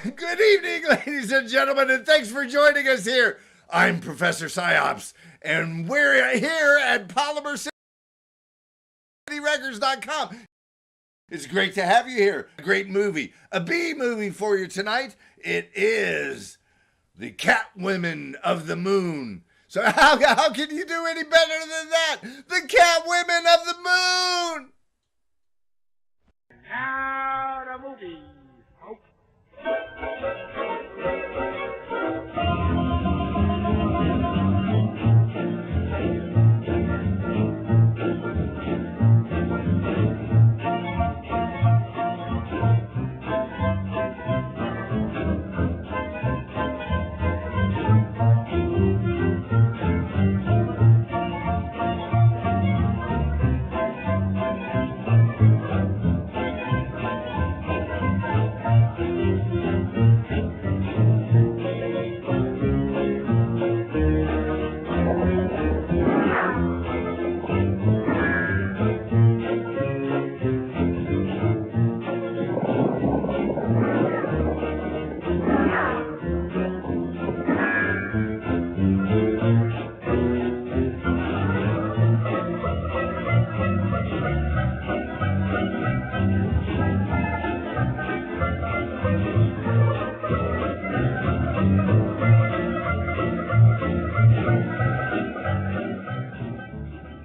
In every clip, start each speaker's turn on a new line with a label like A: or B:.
A: Good evening, ladies and gentlemen, and thanks for joining us here. I'm Professor Psyops, and we're here at PolymerCityRecords.com. It's great to have you here. A great movie, a B movie for you tonight. It is The Catwomen of the Moon. So how can you do any better than that? The Catwomen of the Moon!
B: Now the movie, folks.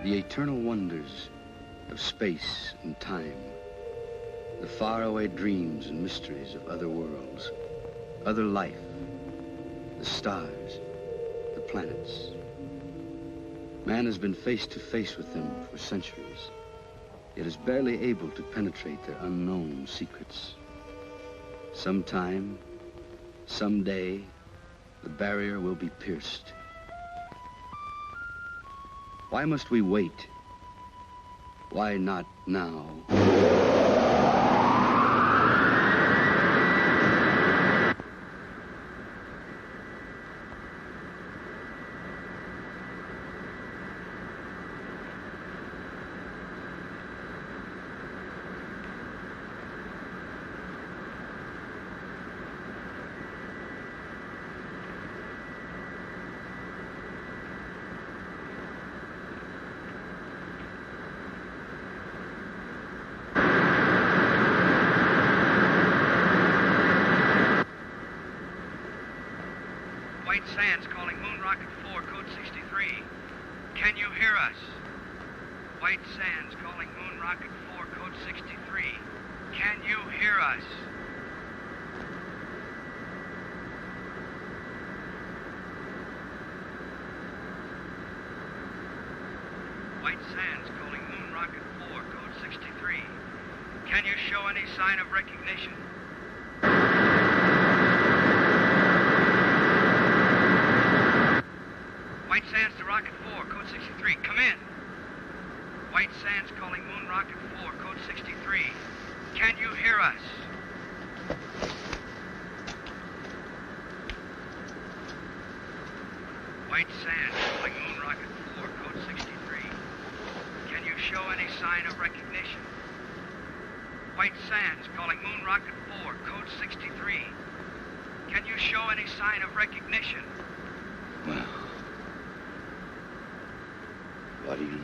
C: The eternal wonders of space and time, the faraway dreams and mysteries of other worlds, other life, the stars, the planets. Man has been face to face with them for centuries, yet is barely able to penetrate their unknown secrets. Sometime, someday, the barrier will be pierced. Why must we wait? Why not now?
D: White Sands calling Moon Rocket 4, code 63. Can you hear us? White Sands calling Moon Rocket 4, code 63. Can you hear us? White Sands calling Moon Rocket 4, code 63. Can you show any sign of recognition? White Sands to Rocket 4, code 63. Come in. White Sands calling Moon Rocket 4, code 63. Can you hear us? White Sands calling Moon Rocket 4, code 63. Can you show any sign of recognition? White Sands calling Moon Rocket 4, code 63. Can you show any sign of recognition?
C: Well, what do you know?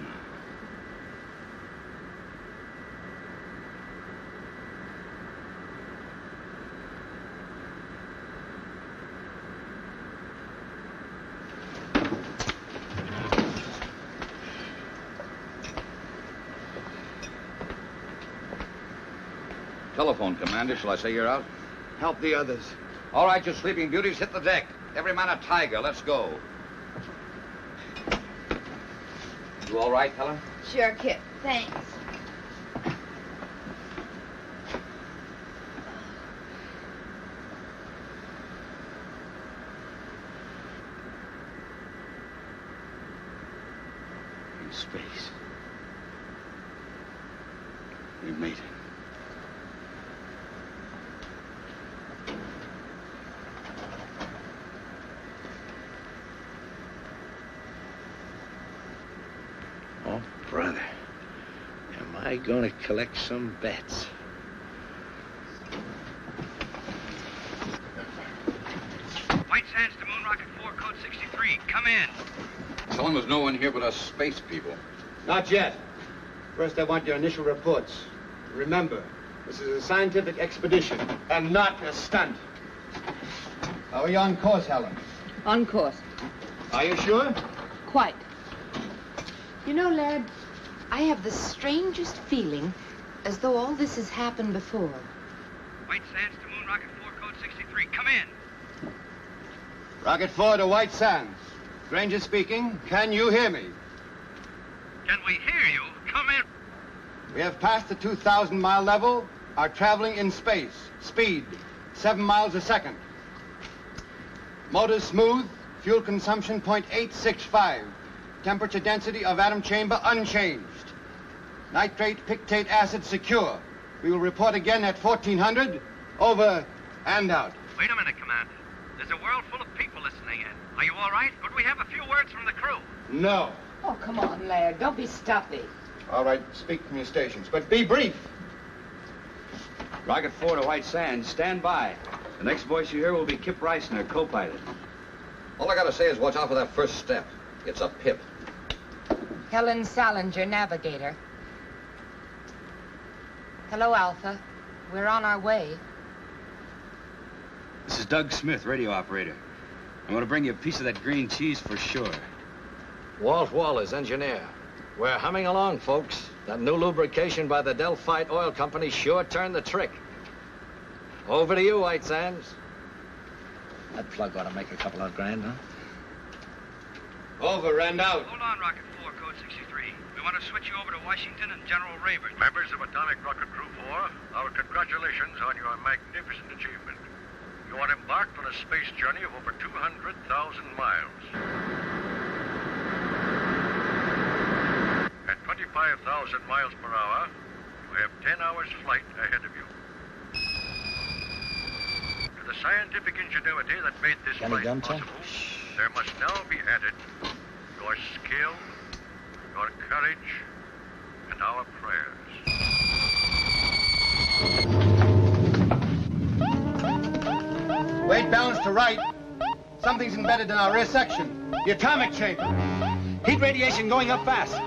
E: Telephone, Commander. Shall I say you're out?
B: Help the others.
E: All right, you sleeping beauties, hit the deck. Every man a tiger. Let's go. You all right, Helen?
F: Sure, Kip. Thanks.
C: In space. We made it.
G: Oh, brother, am I going to collect some bets?
D: Sands to Moon Rocket 4, code 63. Come in.
E: Tell him there's no one here but us space people.
B: Not yet. First, I want your initial reports. Remember, this is a scientific expedition and not a stunt. How are you on course, Helen?
F: On course.
B: Are you sure?
F: Quite. You know, lad, I have the strangest feeling as though all this has happened before.
D: White Sands to Moon Rocket 4, code 63. Come in.
B: Rocket 4 to White Sands. Granger speaking. Can you hear me?
D: Can we hear you? Come in.
B: We have passed the 2,000-mile level, are traveling in space. Speed, 7 miles a second. Motors smooth, fuel consumption 0.865. Temperature density of atom chamber unchanged. Nitrate pictate acid secure. We will report again at 1400. Over and out.
D: Wait a minute, Commander. There's a world full of people listening in. Are you all right? Could we have a few words from the crew?
B: No.
F: Oh, come on, lad. Don't be stuffy.
B: All right, speak from your stations, but be brief.
E: Rocket 4 to White Sands, stand by. The next voice you hear will be Kip Reisner, co-pilot. All I gotta say is watch out for that first step. It's a pip.
F: Helen Salinger, navigator. Hello, Alpha. We're on our way.
H: This is Doug Smith, radio operator. I'm going to bring you a piece of that green cheese for sure.
I: Walt Wallace, engineer. We're humming along, folks. That new lubrication by the Delphite Oil Company sure turned the trick. Over to you, White Sands. That plug ought to make a couple of grand, huh?
B: Over and out.
D: Hold on, Rocket 4, code 63. We want to switch you over to Washington and General Rayburn.
J: Members of Atomic Rocket Crew 4, our congratulations on your magnificent achievement. You are embarked on a space journey of over 200,000 miles. At 25,000 miles per hour, you have 10 hours flight ahead of you. To the scientific ingenuity that made this
I: Any
J: flight
I: gum, Tom?
J: possible, there must now be added your skill, your courage, and our prayers.
B: Weight balance to right. Something's embedded in our rear section. The atomic chamber.
I: Heat radiation going up fast.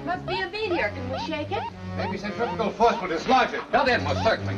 F: Must be a meteor. Can we shake it?
B: Maybe centrifugal force will dislodge it.
E: Build in, most certainly.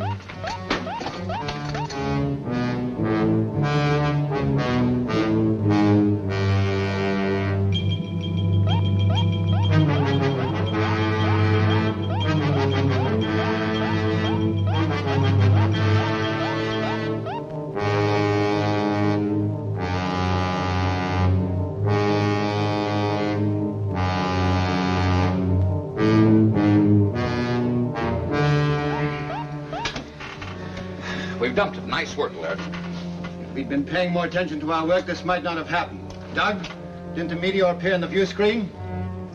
E: We've dumped it. Nice work, Laird.
B: If we'd been paying more attention to our work, this might not have happened. Doug, didn't a meteor appear on the view screen?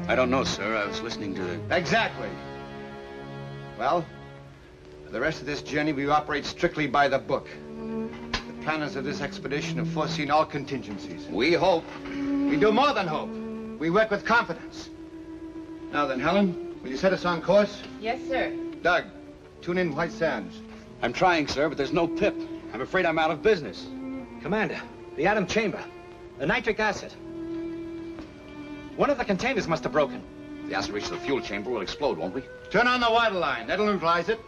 H: I don't know, sir. I was listening to the...
B: Exactly. Well, for the rest of this journey, we operate strictly by the book. The planners of this expedition have foreseen all contingencies.
E: We hope.
B: We do more than hope. We work with confidence. Now then, Helen, will you set us on course?
F: Yes, sir.
B: Doug, tune in White Sands.
H: I'm trying, sir, but there's no pip. I'm afraid I'm out of business.
I: Commander, the atom chamber. The nitric acid. One of the containers must have broken.
E: If the acid reaches the fuel chamber, we'll explode, won't we?
B: Turn on the water line. That'll neutralize it.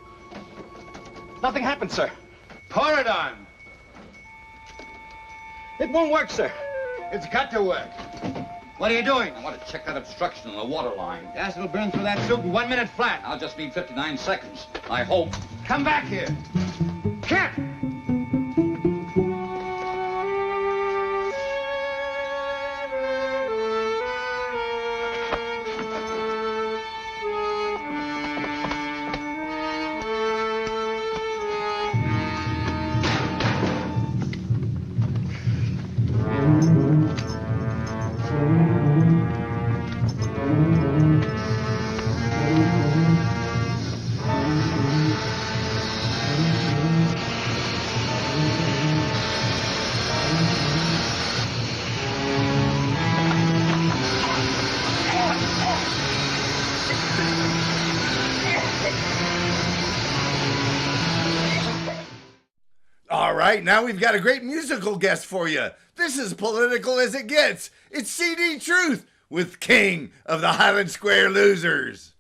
I: Nothing happened, sir.
B: Pour it on.
I: It won't work, sir.
B: It's got to work. What are you doing?
E: I want to check that obstruction in the water line.
B: The acid will burn through that soup in 1 minute flat.
E: I'll just need 59 seconds. I hope.
B: Come back here. Kip!
A: All right, now we've got a great musical guest for you. This is political as it gets. It's CD Truth with King of the Highland Square Losers.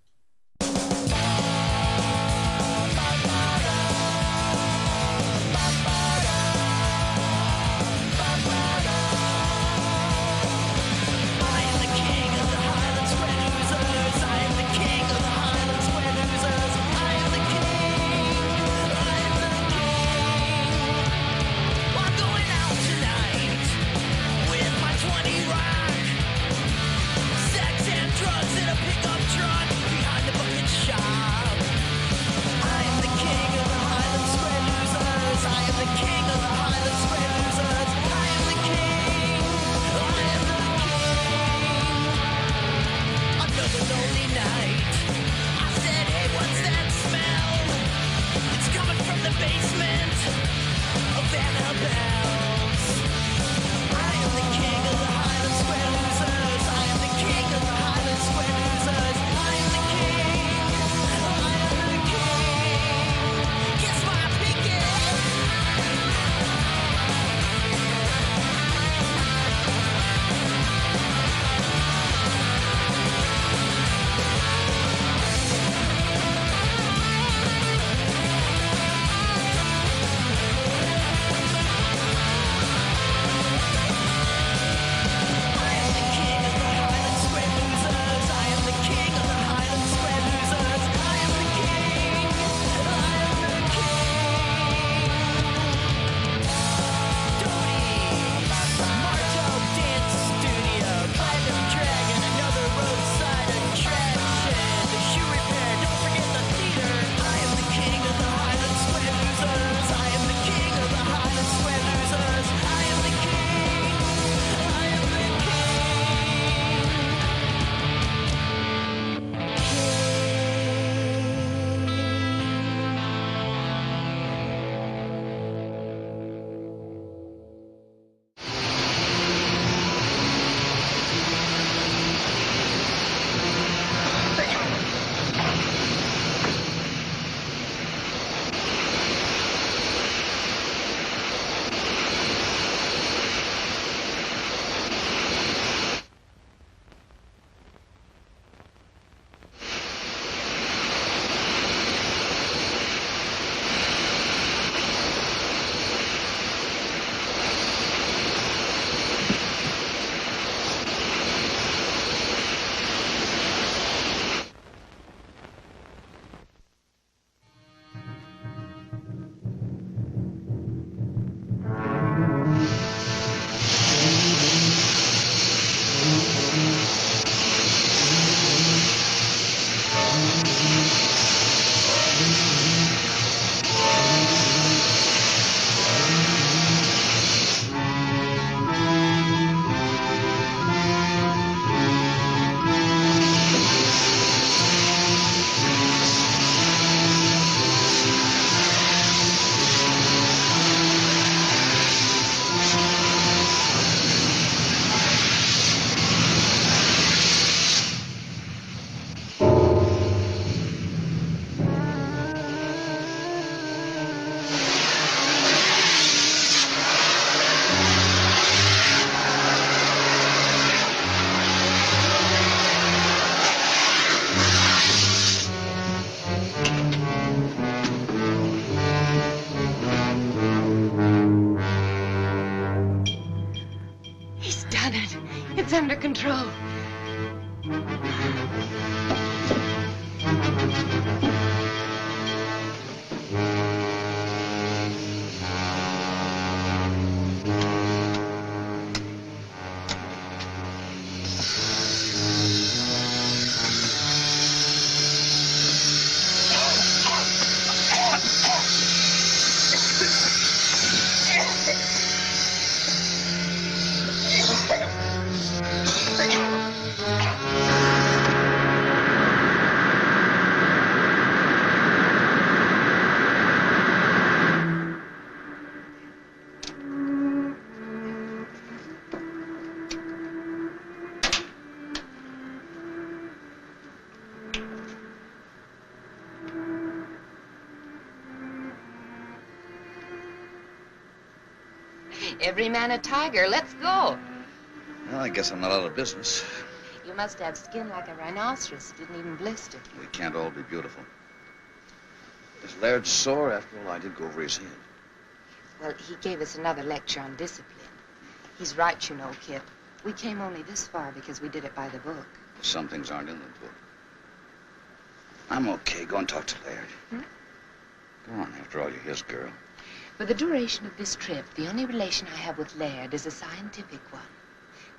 K: Drugs in a pickup truck behind the bucket shop. I am the king of the Highland Square Losers. I am the king of the Highland Square Losers. I am the king. I am the king. Another lonely night. I said, hey, what's that smell? It's coming from the basement of Annabelle's. I am the king of the Highland Square Losers. I am the king of the Highland Square Losers. I am the king. I am the king. Kiss my picket.
F: It's under control.
K: Thank you.
F: Every man a tiger. Let's go.
E: Well, I guess I'm not out of business.
F: You must have skin like a rhinoceros. Didn't even blister.
E: We can't all be beautiful. Is Laird sore? After all, I did go over his head.
F: Well, he gave us another lecture on discipline. He's right, you know, Kip. We came only this far because we did it by the book.
E: Some things aren't in the book. I'm okay. Go and talk to Laird. Go on. After all, you're his girl.
F: For the duration of this trip, the only relation I have with Laird is a scientific one.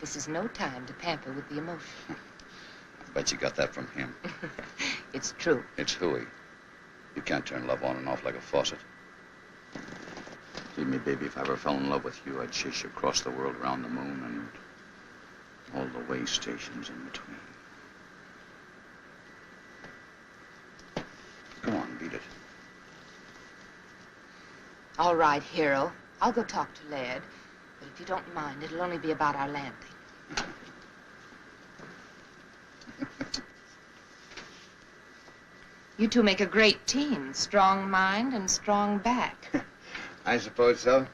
F: This is no time to pamper with the emotion.
E: I bet you got that from him.
F: It's true.
E: It's hooey. You can't turn love on and off like a faucet. Believe me, baby, if I ever fell in love with you, I'd chase you across the world, around the moon, and all the way stations in between. Go on, beat it.
F: All right, hero. I'll go talk to Laird. But if you don't mind, it'll only be about our landing. You two make a great team. Strong mind and strong back.
B: I suppose so.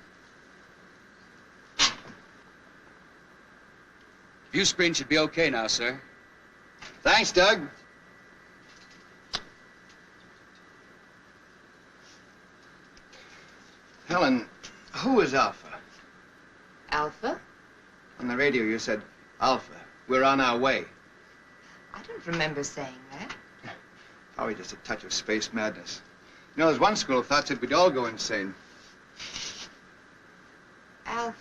H: View screen should be okay now, sir.
B: Thanks, Doug. Helen, who is Alpha?
F: Alpha?
B: On the radio you said, Alpha, we're on our way.
F: I don't remember saying that.
B: Probably just a touch of space madness. You know, there's one school of thought said we'd all go insane.
F: Alpha.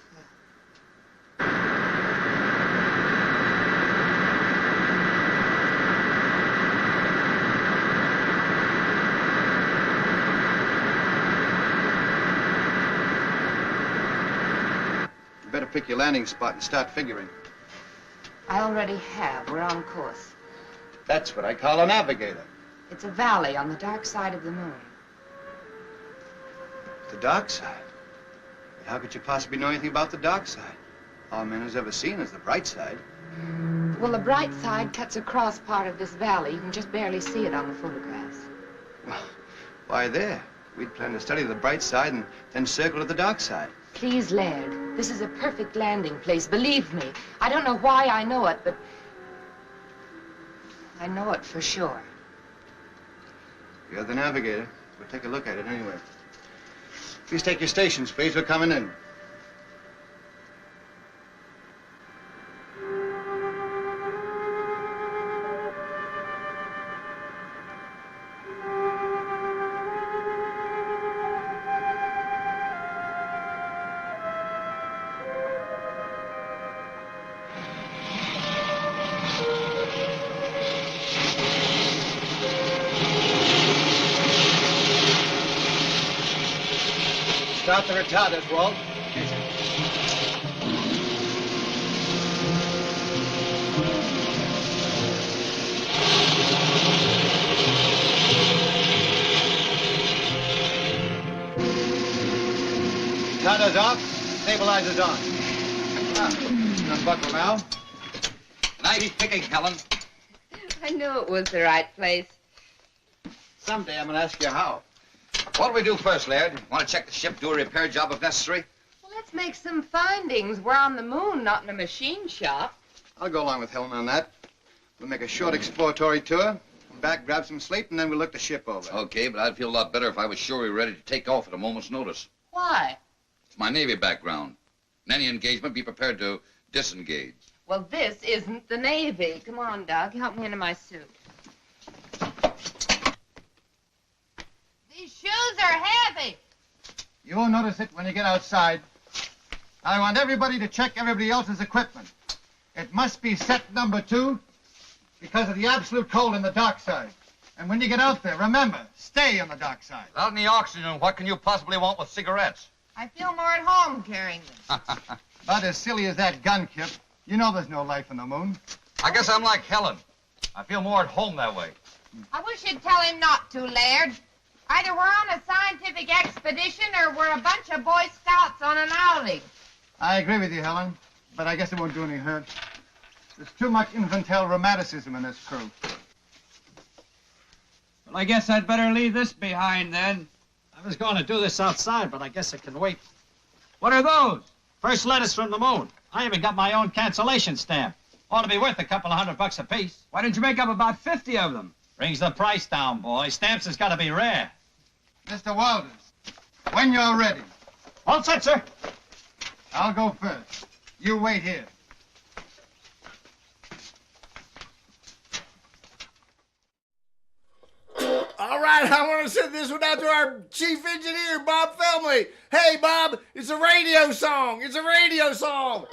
B: You better pick your landing spot and start figuring.
F: I already have. We're on course.
B: That's what I call a navigator.
F: It's a valley on the dark side of the moon.
B: The dark side? But how could you possibly know anything about the dark side? All man has ever seen is the bright side.
F: Well, the bright side cuts across part of this valley. You can just barely see it on the photographs.
B: Well, why there? We'd planned to study the bright side and then circle to the dark side.
F: Please, Laird, this is a perfect landing place. Believe me. I don't know why I know it, but I know it for sure.
B: You're the navigator. We'll take a look at it anyway. Please take your stations, please. We're coming in. Start the retarders, Walt. Retarders off, stabilizers on. Unbuckle now.
E: Nice picking, Helen.
F: I knew it was the right place.
B: Someday I'm going to ask you how.
E: What'll we do first, Laird? Want to check the ship, do a repair job if necessary?
F: Well, let's make some findings. We're on the moon, not in a machine shop.
B: I'll go along with Helen on that. We'll make a short exploratory tour, come back, grab some sleep, and then we'll look the ship over.
E: Okay, but I'd feel a lot better if I was sure we were ready to take off at a moment's notice.
F: Why?
E: It's my Navy background. In any engagement, be prepared to disengage.
F: Well, this isn't the Navy. Come on, Doug. Help me into my suit. These shoes are heavy.
B: You'll notice it when you get outside. I want everybody to check everybody else's equipment. It must be set number 2 because of the absolute cold in the dark side. And when you get out there, remember, stay on the dark side.
E: Without any oxygen, what can you possibly want with cigarettes?
F: I feel more at home carrying them.
B: About as silly as that gun, Kip. You know there's no life on the moon.
E: I guess I'm like Helen. I feel more at home that way.
F: I wish you'd tell him not to, Laird. Either we're on a scientific expedition or we're a bunch of Boy Scouts on an outing.
B: I agree with you, Helen, but I guess it won't do any hurt. There's too much infantile romanticism in this crew.
L: Well, I guess I'd better leave this behind then. I was going to do this outside, but I guess it can wait. What are those? First letters from the moon. I even got my own cancellation stamp. Ought to be worth a couple of $100 apiece.
H: Why didn't you make up about 50 of them?
L: Brings the price down, boy. Stamps has got to be rare.
B: Mr. Walters, when you're ready.
L: All set, sir.
B: I'll go first. You wait here.
A: All right, I want to send this one out to our chief engineer, Bob Felmley. Hey, Bob, it's a radio song. It's a radio song.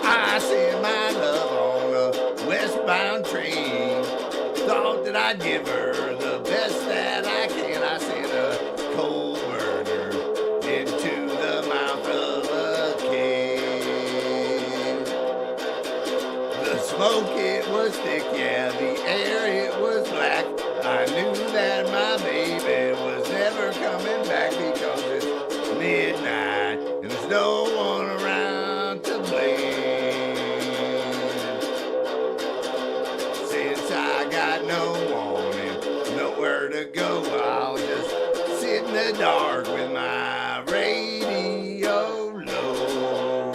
A: I sent my love on a westbound train. Thought that I'd give her the best that I can. I sent a coal burner into the mouth of a cave. The smoke, it was thick, yeah, the air, it was black. I knew that my baby was never coming back because it's midnight and there's no one around to blame. Since I got no warning, nowhere to go, I'll just sit in the dark with my radio low.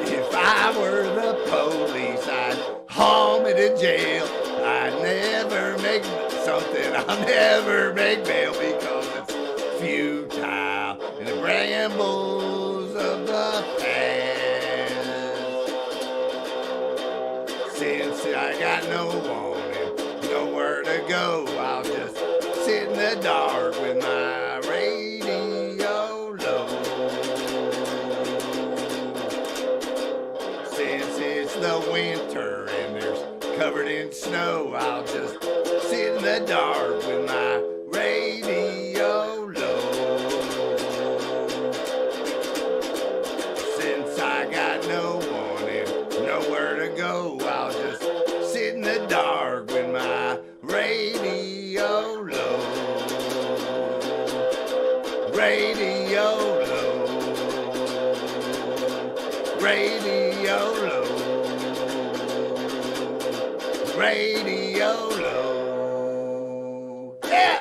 A: If I were the police, I'd haul me to jail. I'd never make something, I'll never make bail because it's futile in the brambles of the past. Since I got no warning, nowhere to go, I'll just sit in the dark with my radio low. Since it's the winter and there's covered in snow, I'll just sit in the dark with my radio low. Since I got no warning, nowhere to go, I'll just sit in the dark with my radio low. Radio low. Radio low. Radio low. Yeah!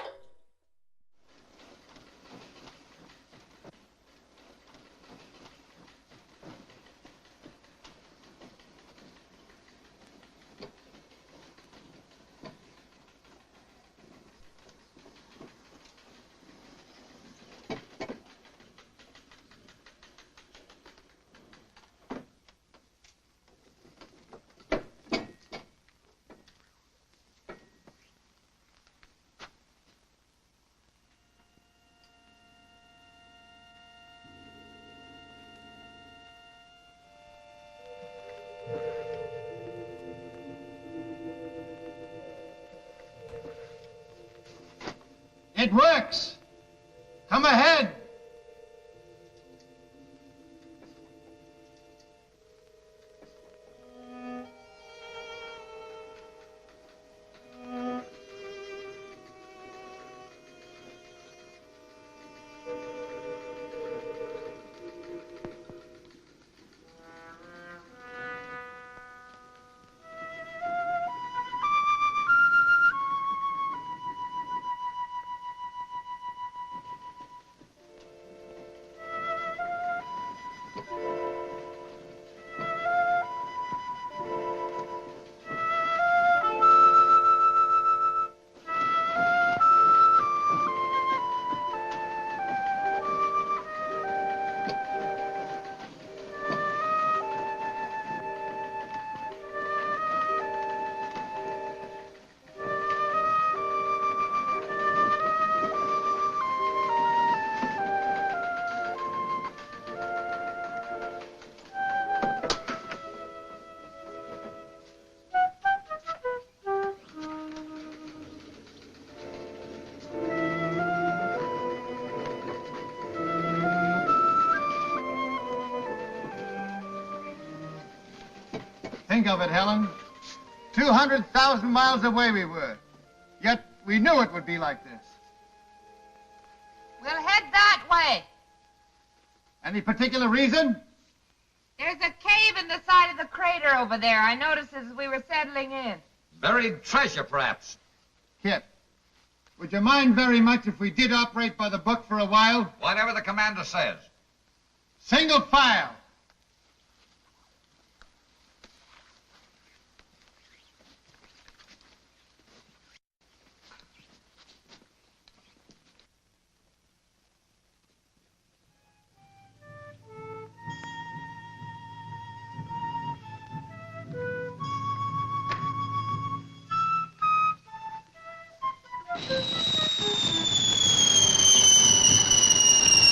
B: It works. Come ahead. Think of it, Helen. 200,000 miles away we were. Yet we knew it would be like this.
F: We'll head that way.
B: Any particular reason?
F: There's a cave in the side of the crater over there. I noticed as we were settling in.
I: Buried treasure, perhaps.
B: Kit, Would you mind very much if we did operate by the book for a while?
E: Whatever the commander says.
B: Single file.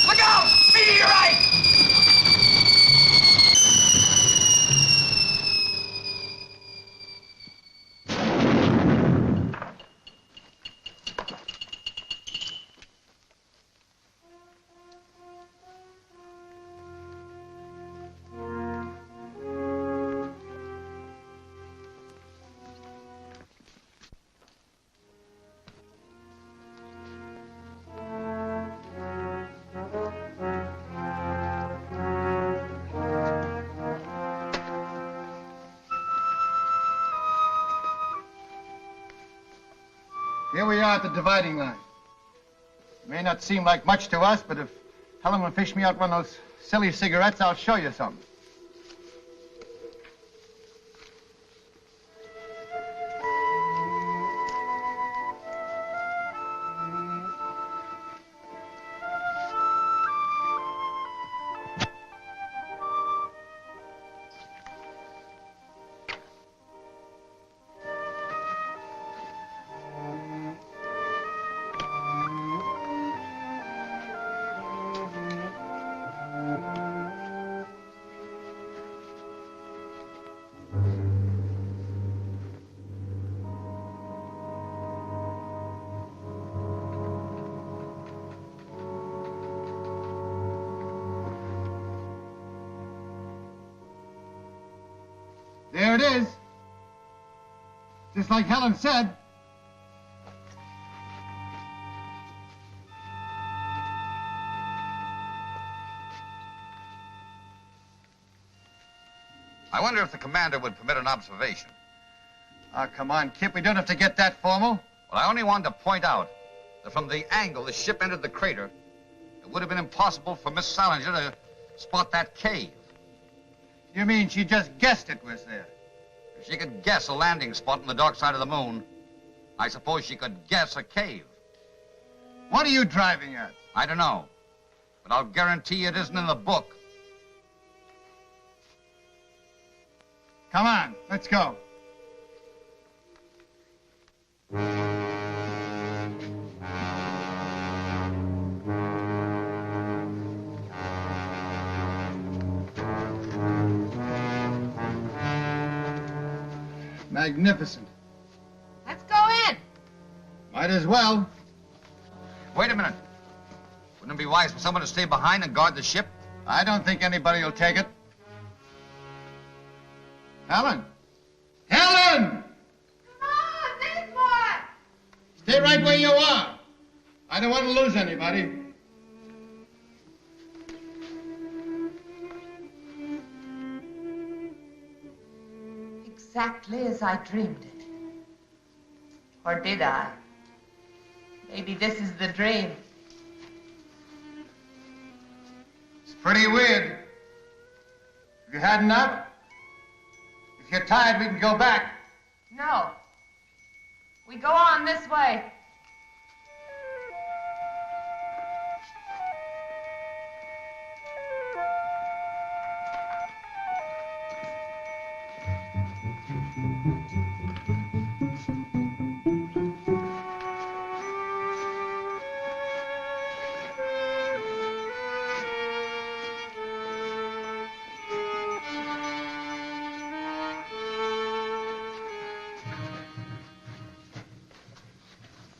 K: Look out! Meteorite!
B: Here we are at the dividing line. It may not seem like much to us, but if Helen will fish me out one of those silly cigarettes, I'll show you something. There it is. Just like Helen said.
E: I wonder if the commander would permit an observation.
B: Oh, come on, Kip. We don't have to get that formal.
E: Well, I only wanted to point out that from the angle the ship entered the crater, it would have been impossible for Miss Salinger to spot that cave.
B: You mean she just guessed it was there?
E: If she could guess a landing spot on the dark side of the moon, I suppose she could guess a cave.
B: What are you driving at?
E: I don't know, but I'll guarantee it isn't in the book.
B: Come on, let's go. Magnificent.
F: Let's go in.
B: Might as well.
E: Wait a minute. Wouldn't it be wise for someone to stay behind and guard the ship?
B: I don't think anybody will take it. Helen! Helen!
F: Come on, this boy.
B: Stay right where you are. I don't want to lose anybody.
F: Exactly as I dreamed it. Or did I? Maybe this is the dream.
B: It's pretty weird. Have you had enough? If you're tired, we can go back.
F: No. We go on this way.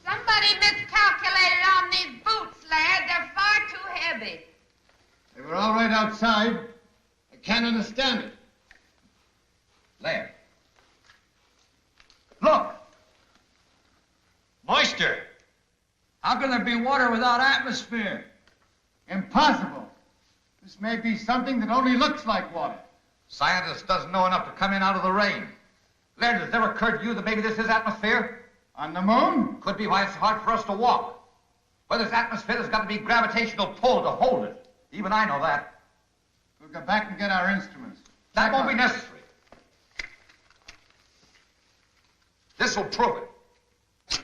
F: Somebody miscalculated on these boots, lad. They're far too heavy.
B: They were all right outside. I can't understand it.
E: Laird.
L: Look! Moisture. How can there be water without atmosphere?
B: Impossible. This may be something that only looks like water.
E: Scientist doesn't know enough to come in out of the rain. Laird, has it ever occurred to you that maybe this is atmosphere?
B: On the moon?
E: Could be why it's hard for us to walk. Where there's atmosphere, there's got to be gravitational pull to hold it. Even I know that.
B: We'll go back and get our instruments.
E: That won't be necessary. This will prove it.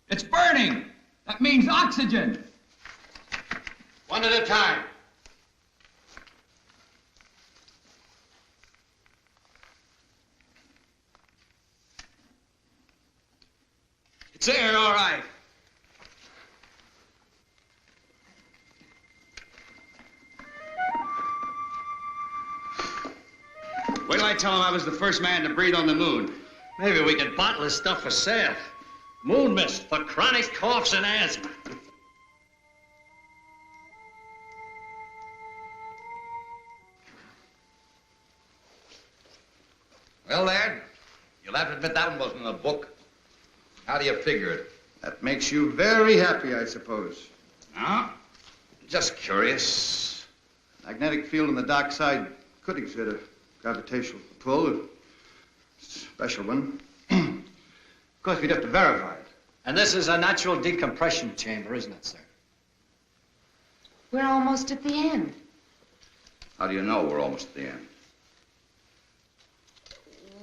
L: It's burning. That means oxygen.
B: One at a time.
H: It's air, all right. Wait till I tell him I was the first man to breathe on the moon.
I: Maybe we could bottle this stuff for sale. Moon mist for chronic coughs and asthma.
E: Well, lad, you'll have to admit that one wasn't in a book. How do you figure it?
B: That makes you very happy, I suppose.
E: Huh? Just curious.
B: Magnetic field on the dark side could exert a gravitational pull, a special one. Of course, we'd have to verify it.
I: And this is a natural decompression chamber, isn't it, sir?
F: We're almost at the end.
E: How do you know we're almost at the end?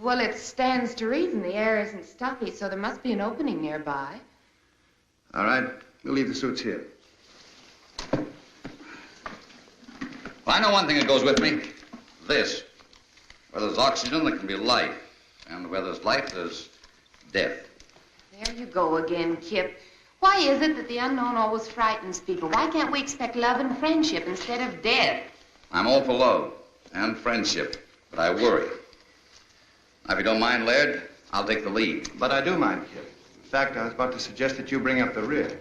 F: Well, it stands to reason the air isn't stuffy, so there must be an opening nearby.
B: All right, we'll leave the suits here.
E: Well, I know one thing that goes with me. This. Where there's oxygen, there can be life. And where there's life, there's death.
F: There you go again, Kip. Why is it that the unknown always frightens people? Why can't we expect love and friendship instead of death?
E: I'm all for love and friendship, but I worry. Now, if you don't mind, Laird, I'll take the lead.
B: But I do mind, Kip. In fact, I was about to suggest that you bring up the rear.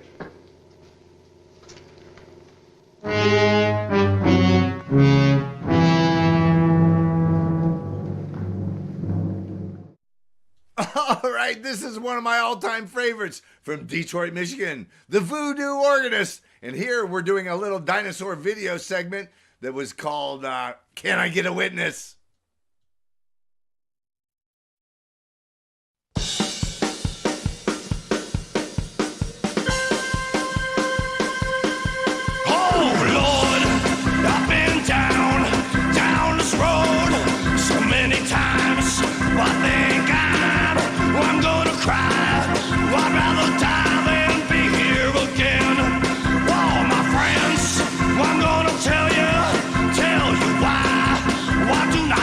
A: All right, this is one of my all-time favorites from Detroit, Michigan, the Voodoo Organist. And here we're doing a little dinosaur video segment that was called, Can I Get a Witness?
K: Tell you why do not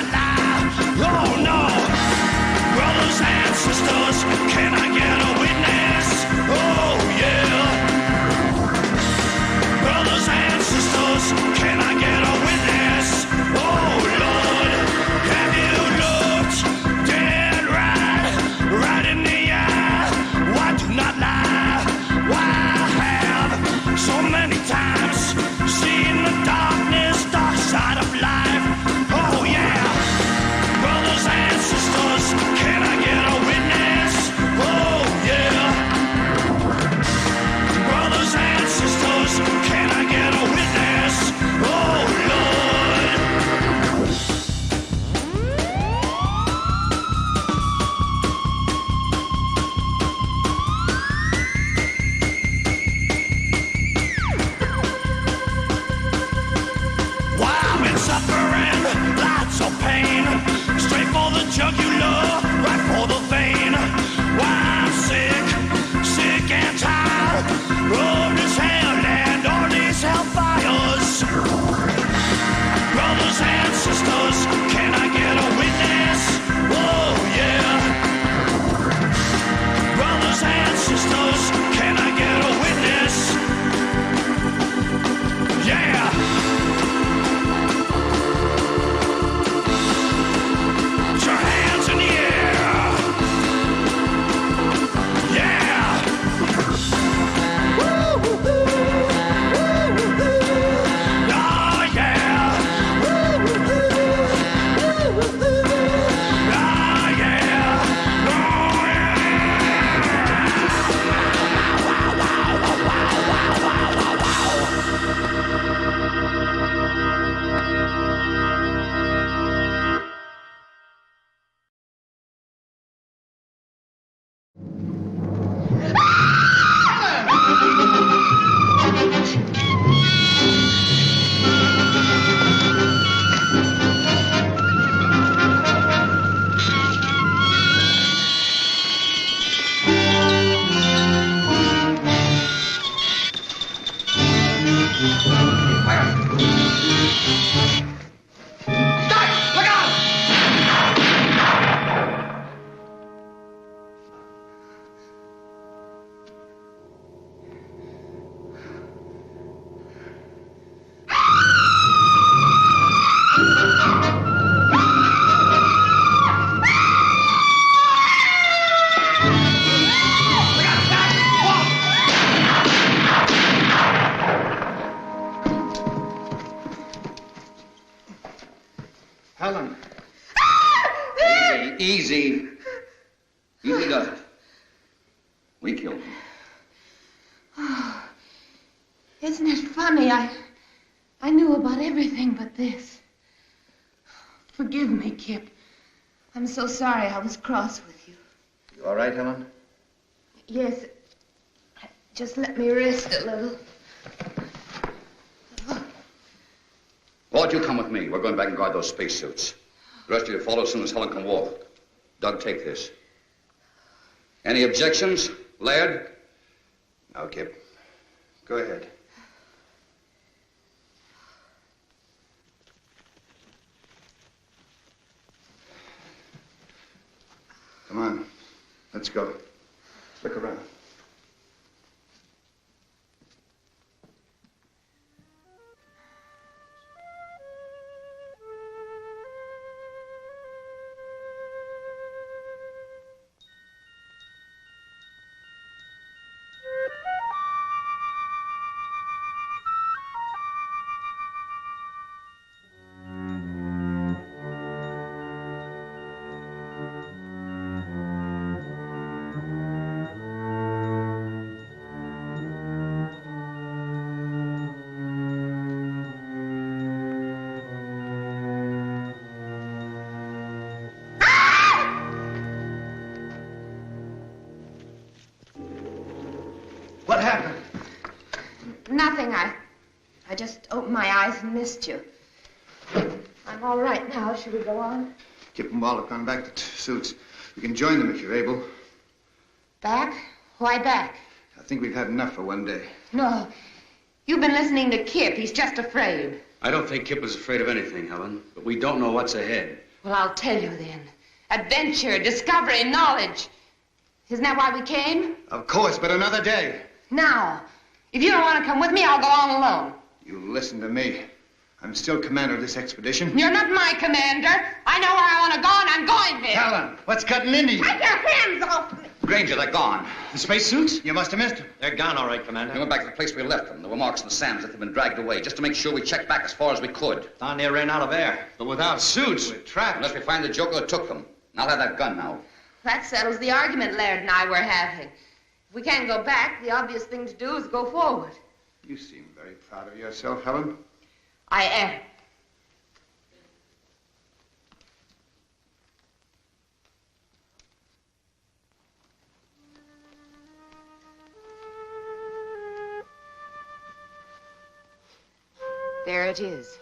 E: Easy. Easy does it. We killed him.
F: Oh, isn't it funny? I knew about everything but this. Forgive me, Kip. I'm so sorry I was cross with you.
C: You all right, Helen?
F: Yes. Just let me rest a little.
E: Walt, you come with me. We're going back and guard those spacesuits. The rest of you follow as soon as Helen can walk. Doug, take this. Any objections, Laird?
C: No, Kip. Go ahead. Come on. Let's go. Look around.
F: What happened? Nothing. I just opened my eyes and missed you. I'm all right now. Should we go on?
C: Kip and Walt have gone back to suits. You can join them if you're able.
F: Back? Why back?
C: I think we've had enough for one day.
F: No. You've been listening to Kip. He's just afraid.
H: I don't think Kip was afraid of anything, Helen, but we don't know what's ahead.
F: Well, I'll tell you then. Adventure, discovery, knowledge. Isn't that why we came?
C: Of course, but another day.
F: Now, if you don't want to come with me, I'll go on alone.
C: You listen to me. I'm still commander of this expedition.
F: You're not my commander. I know where I want to go, and I'm going there.
C: Helen, what's cutting into you?
F: Take your hands off me.
E: Granger, they're gone.
C: The spacesuits? You must have missed them.
L: They're gone, all right, Commander.
E: We went back to the place we left them. There were marks in the sand as if they'd been dragged away, just to make sure we checked back as far as we could.
L: Darn near ran out of air.
C: But without suits, we're trapped.
E: Unless we find the joker that took them. And I'll have that gun now.
F: That settles the argument Laird and I were having. If we can't go back, the obvious thing to do is go forward.
C: You seem very proud of yourself, Helen.
F: I am. There it is.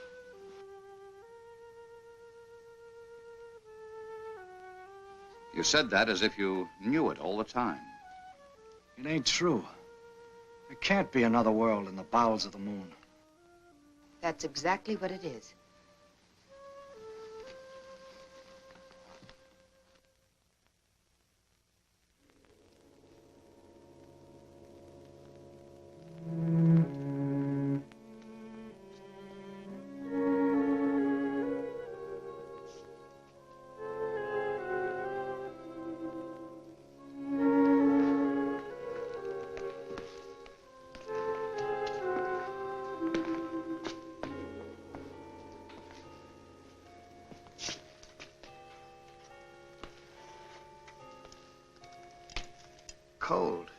E: You said that as if you knew it all the time.
L: It ain't true. There can't be another world in the bowels of the moon.
F: That's exactly what it is.
C: Cold.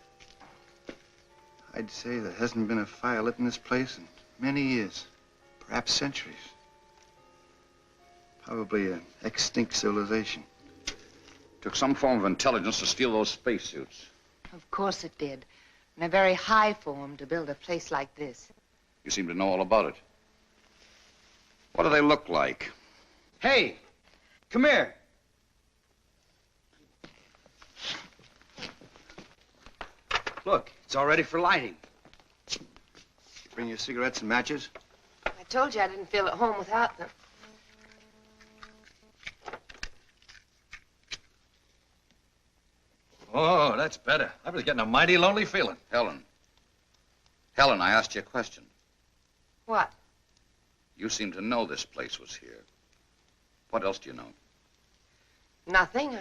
C: I'd say there hasn't been a fire lit in this place in many years, perhaps centuries. Probably an extinct civilization.
E: Took some form of intelligence to steal those spacesuits.
F: Of course it did. In a very high form to build a place like this.
E: You seem to know all about it. What do they look like?
L: Hey, come here. Look, it's all ready for lighting.
C: You bring your cigarettes and matches?
F: I told you I didn't feel at home without them.
L: Oh, that's better. I was getting a mighty lonely feeling.
E: Helen. Helen, I asked you a question.
F: What?
E: You seem to know this place was here. What else do you know?
F: Nothing.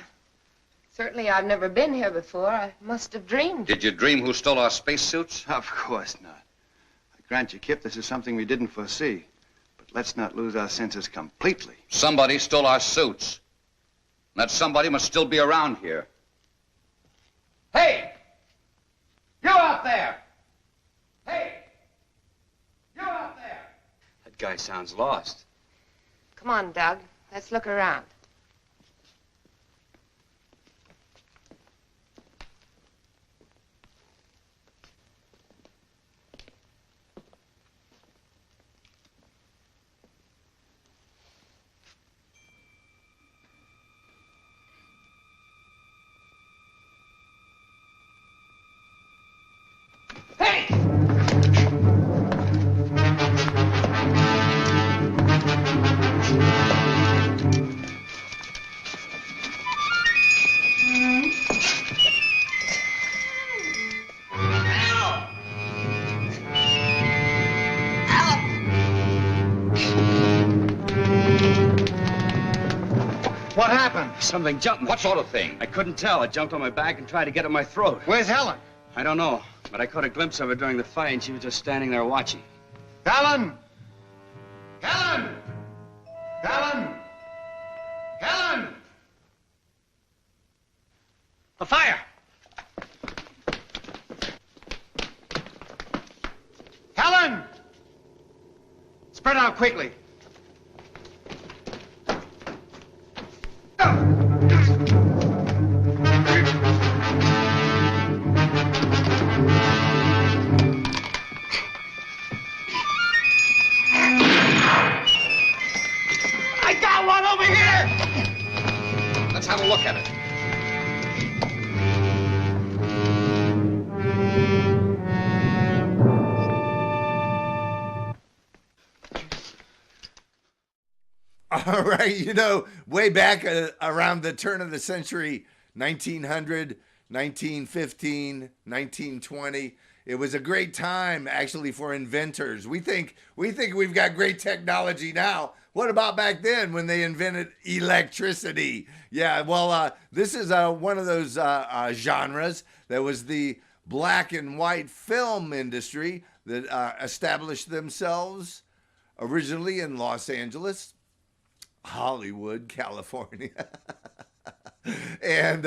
F: Certainly I've never been here before. I must have dreamed.
E: Did you dream who stole our spacesuits?
C: Of course not. I grant you, Kip, this is something we didn't foresee. But let's not lose our senses completely.
E: Somebody stole our suits. That somebody must still be around here. Hey! You out there! Hey! You out there!
H: That guy sounds lost.
F: Come on, Doug. Let's look around.
B: What happened?
H: Something jumped me.
E: What sort of thing?
H: I couldn't tell. It jumped on my back and tried to get at my throat.
B: Where's Helen?
H: I don't know, but I caught a glimpse of her during the fight, and she was just standing there watching.
B: Helen! Helen! Helen! Helen!
L: A fire!
B: Helen! Spread out quickly.
L: I got one over here!
E: Let's have a look at it.
A: All right, you know, way back around the turn of the century, 1900, 1915, 1920, it was a great time actually for inventors. We think we've got great technology now. What about back then when they invented electricity? Yeah, well, this is one of those genres that was the black and white film industry that established themselves originally in Los Angeles, Hollywood, California. And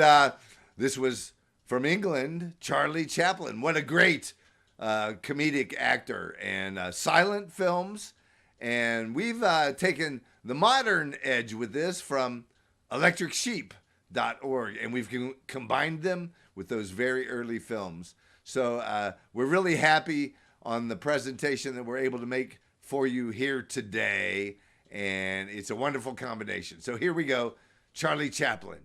A: this was from England, Charlie Chaplin. What a great comedic actor, and silent films. And we've taken the modern edge with this from electricsheep.org, and we've combined them with those very early films. So we're really happy on the presentation that we're able to make for you here today. And it's a wonderful combination. So here we go, Charlie Chaplin.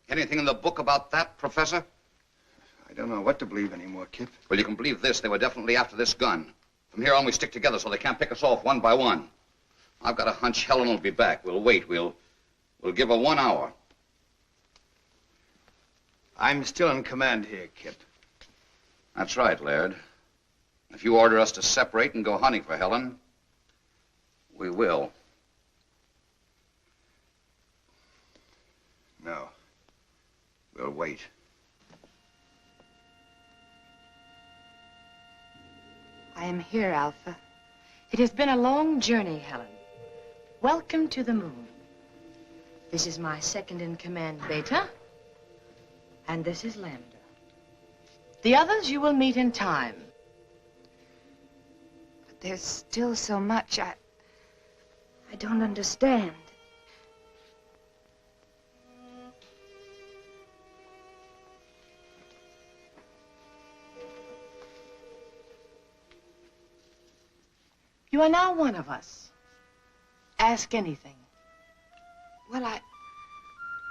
E: Anything in the book about that, Professor?
B: I don't know what to believe anymore, Kip.
E: Well, you can believe this. They were definitely after this gun. From here on, we stick together so they can't pick us off one by one. I've got a hunch Helen will be back. We'll wait. We'll give her 1 hour.
B: I'm still in command here, Kip.
E: That's right, Laird. If you order us to separate and go hunting for Helen, we will.
B: No. We'll wait.
F: I am here, Alpha. It has been a long journey, Helen. Welcome to the moon. This is my second in command, Beta. And this is Lambda. The others you will meet in time. But there's still so much I don't understand. You are now one of us. Ask anything. Well,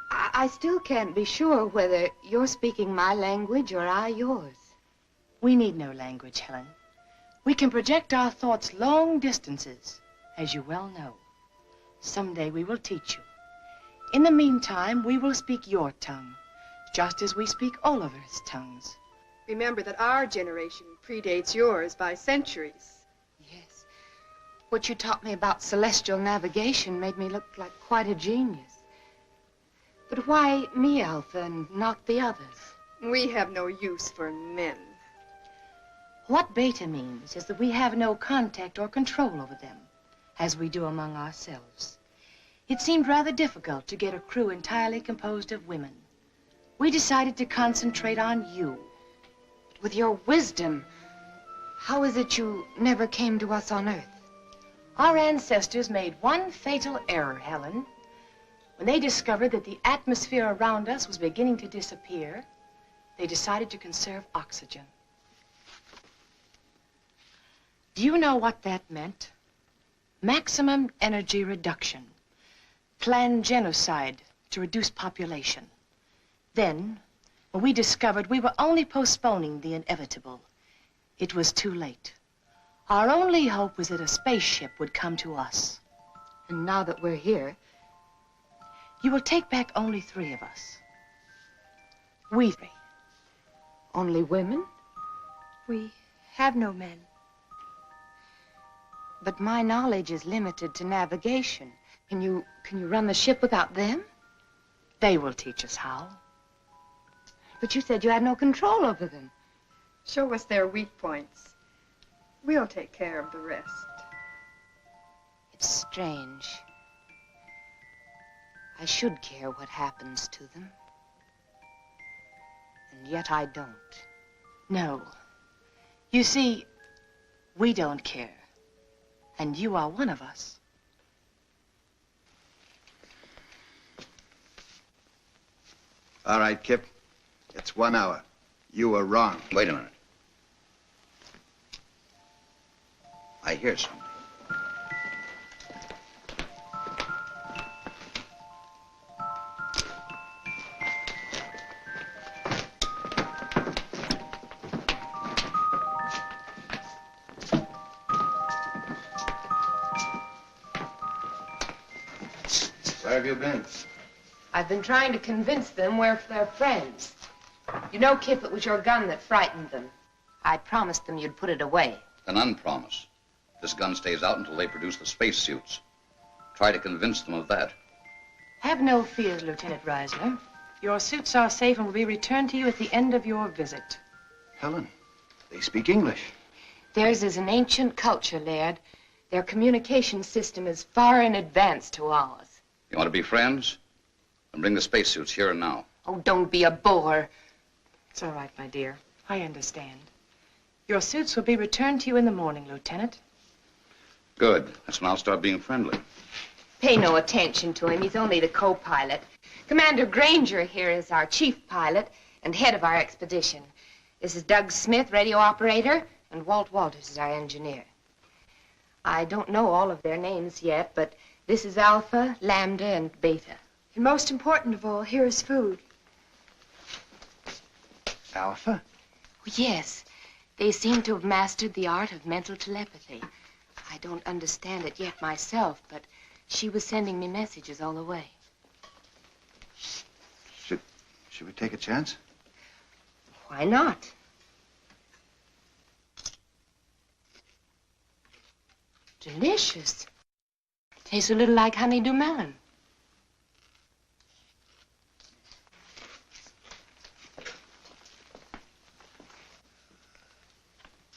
F: I still can't be sure whether you're speaking my language or I yours. We need no language, Helen. We can project our thoughts long distances, as you well know. Someday we will teach you. In the meantime, we will speak your tongue, just as we speak Oliver's tongues.
M: Remember that our generation predates yours by centuries.
F: Yes. What you taught me about celestial navigation made me look like quite a genius. But why me, Alpha, and not the others?
M: We have no use for men.
F: What Beta means is that we have no contact or control over them, as we do among ourselves. It seemed rather difficult to get a crew entirely composed of women. We decided to concentrate on you. With your wisdom, how is it you never came to us on Earth? Our ancestors made one fatal error, Helen. When they discovered that the atmosphere around us was beginning to disappear, they decided to conserve oxygen. Do you know what that meant? Maximum energy reduction. Planned genocide to reduce population. Then, when we discovered we were only postponing the inevitable, it was too late. Our only hope was that a spaceship would come to us. And now that we're here, you will take back only 3 of us. We 3. Only women?
M: We have no men.
F: But my knowledge is limited to navigation. Can you run the ship without them? They will teach us how. But you said you had no control over them.
M: Show us their weak points. We'll take care of the rest.
F: It's strange. I should care what happens to them. And yet I don't. No. You see, we don't care. And you are one of us.
B: All right, Kip. It's 1 hour. You were wrong.
E: Wait a minute. I hear something.
B: Where have you been?
F: I've been trying to convince them we're their friends. You know, Kip, it was your gun that frightened them. I promised them you'd put it away.
E: An unpromise. This gun stays out until they produce the spacesuits. Try to convince them of that.
F: Have no fears, Lieutenant Reisler. Your suits are safe and will be returned to you at the end of your visit.
B: Helen, they speak English.
F: Theirs is an ancient culture, Laird. Their communication system is far in advance to ours.
E: You want to be friends? Then bring the spacesuits here and now.
F: Oh, don't be a bore. It's all right, my dear. I understand. Your suits will be returned to you in the morning, Lieutenant.
E: Good. That's when I'll start being friendly.
F: Pay no attention to him. He's only the co-pilot. Commander Granger here is our chief pilot and head of our expedition. This is Doug Smith, radio operator, and Walt Walters is our engineer. I don't know all of their names yet, but this is Alpha, Lambda, and Beta.
M: And most important of all, here is food.
C: Alpha?
F: Yes, they seem to have mastered the art of mental telepathy. I don't understand it yet myself, but she was sending me messages all the way.
C: Should we take a chance?
F: Why not? Delicious. Tastes a little like honeydew melon.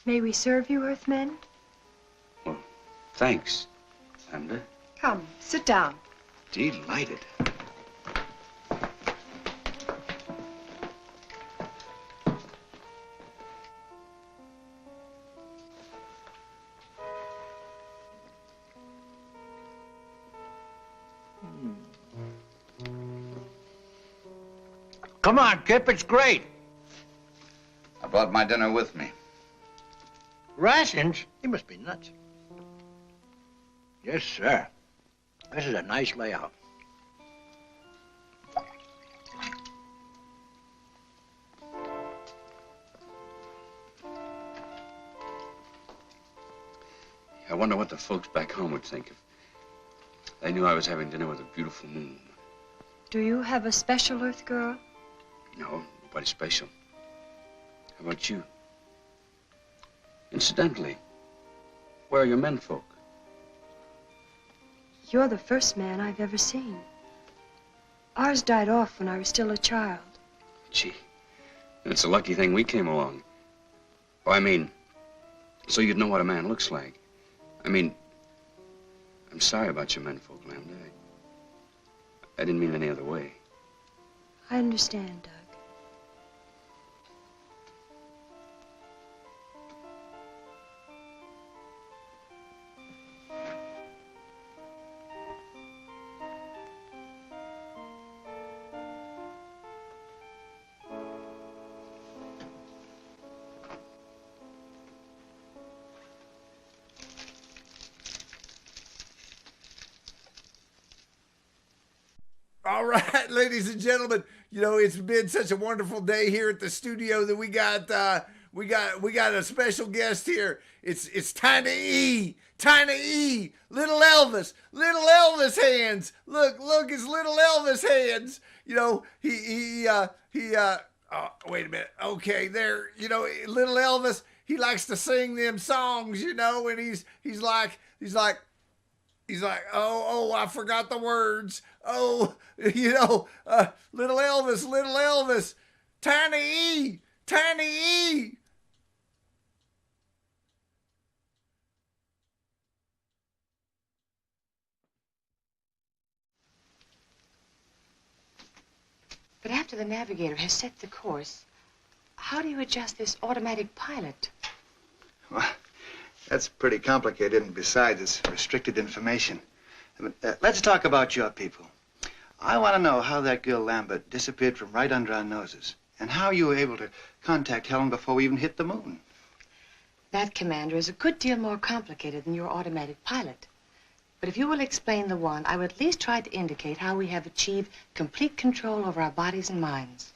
M: May we serve you, Earthmen?
C: Well, thanks, Lambda.
M: Come, sit down.
C: Delighted.
G: Come on, Kip, it's great.
E: I brought my dinner with me.
G: Rations? You must be nuts. Yes, sir. This is a nice layout.
C: I wonder what the folks back home would think if they knew I was having dinner with a beautiful moon.
M: Do you have a special Earth girl?
C: No, nobody special. How about you? Incidentally, where are your menfolk?
M: You're the first man I've ever seen. Ours died off when I was still a child.
C: Gee, it's a lucky thing we came along. Oh, I mean, so you'd know what a man looks like. I mean, I'm sorry about your menfolk, Lambda. I didn't mean any other way.
M: I understand, Doug.
A: All right, ladies and gentlemen, you know, it's been such a wonderful day here at the studio that we got a special guest here. It's Tiny E, little Elvis hands. Look, his little Elvis hands. You know, oh, wait a minute. Okay, there, you know, little Elvis, he likes to sing them songs, you know, and he's like, oh, I forgot the words. Oh, you know, little Elvis, Tiny E.
F: But after the navigator has set the course, how do you adjust this automatic pilot?
N: Well, that's pretty complicated, and besides, it's restricted information. But, let's talk about your people. I want to know how that girl Lambert disappeared from right under our noses, and how you were able to contact Helen before we even hit the moon.
F: That, Commander, is a good deal more complicated than your automatic pilot. But if you will explain the one, I will at least try to indicate how we have achieved complete control over our bodies and minds.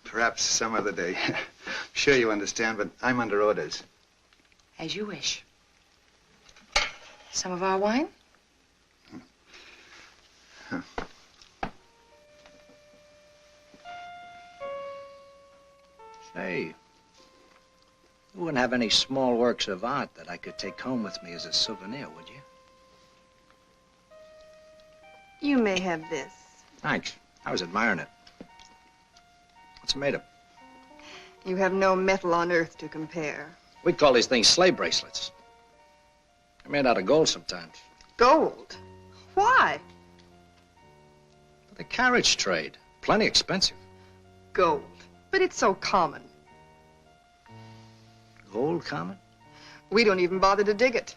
N: Perhaps some other day. Sure you understand, but I'm under orders.
F: As you wish. Some of our wine?
N: Huh.
G: Say, you wouldn't have any small works of art that I could take home with me as a souvenir, would you?
M: You may have this.
G: Thanks. I was admiring it. What's it made of?
M: You have no metal on Earth to compare.
I: We call these things sleigh bracelets. They're made out of gold sometimes.
M: Gold? Why?
I: For the carriage trade. Plenty expensive.
M: Gold. But it's so common.
G: Gold common?
M: We don't even bother to dig it.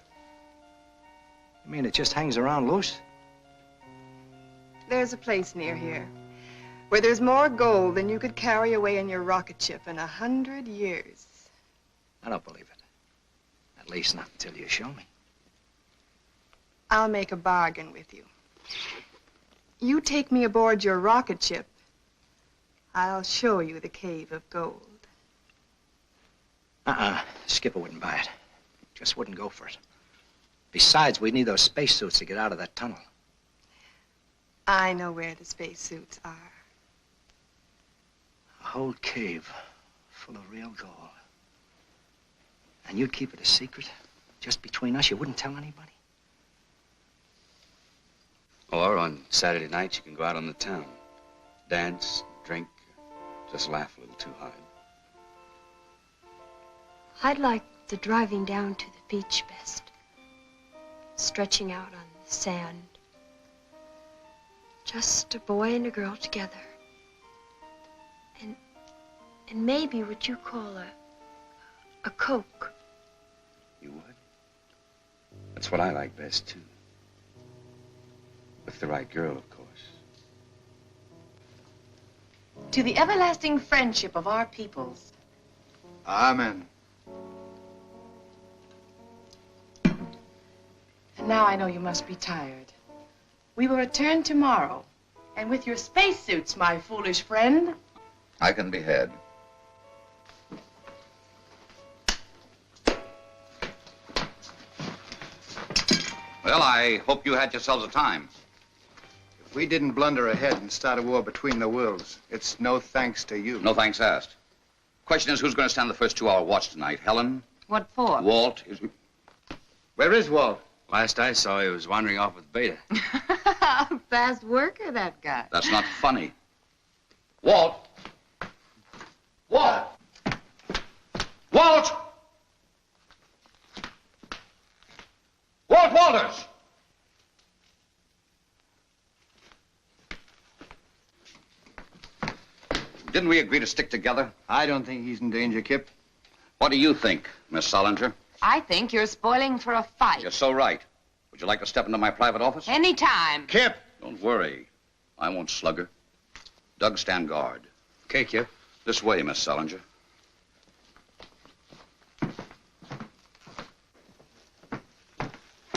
G: You mean it just hangs around loose?
M: There's a place near here where there's more gold than you could carry away in your rocket ship in 100 years.
G: I don't believe it. At least not until you show me.
M: I'll make a bargain with you. You take me aboard your rocket ship, I'll show you the cave of gold.
G: Skipper wouldn't buy it. Just wouldn't go for it. Besides, we need those spacesuits to get out of that tunnel.
M: I know where the spacesuits are.
G: A whole cave full of real gold. And you'd keep it a secret? Just between us? You wouldn't tell anybody?
H: Or on Saturday nights, you can go out on the town. Dance, drink, just laugh a little too hard.
O: I'd like the driving down to the beach best. Stretching out on the sand. Just a boy and a girl together. And maybe what you call a Coke.
H: You would? That's what I like best, too. With the right girl, of course.
F: To the everlasting friendship of our peoples.
N: Amen.
F: And now I know you must be tired. We will return tomorrow. And with your spacesuits, my foolish friend.
E: I can be had. Well, I hope you had yourselves a time.
N: If we didn't blunder ahead and start a war between the worlds, it's no thanks to you.
E: No thanks asked. Question is, who's going to stand the first 2-hour watch tonight? Helen?
F: What for?
E: Walt?
N: Where is Walt?
H: Last I saw, he was wandering off with Beta.
F: Fast worker, that guy.
E: That's not funny. Walt! Walt! Walt! Walt Walters! Didn't we agree to stick together?
N: I don't think he's in danger, Kip.
E: What do you think, Miss Solinger?
F: I think you're spoiling for a fight.
E: You're so right. Would you like to step into my private office?
F: Anytime.
N: Kip!
E: Don't worry. I won't slug her. Doug, stand guard.
H: Okay, Kip.
E: This way, Miss Solinger.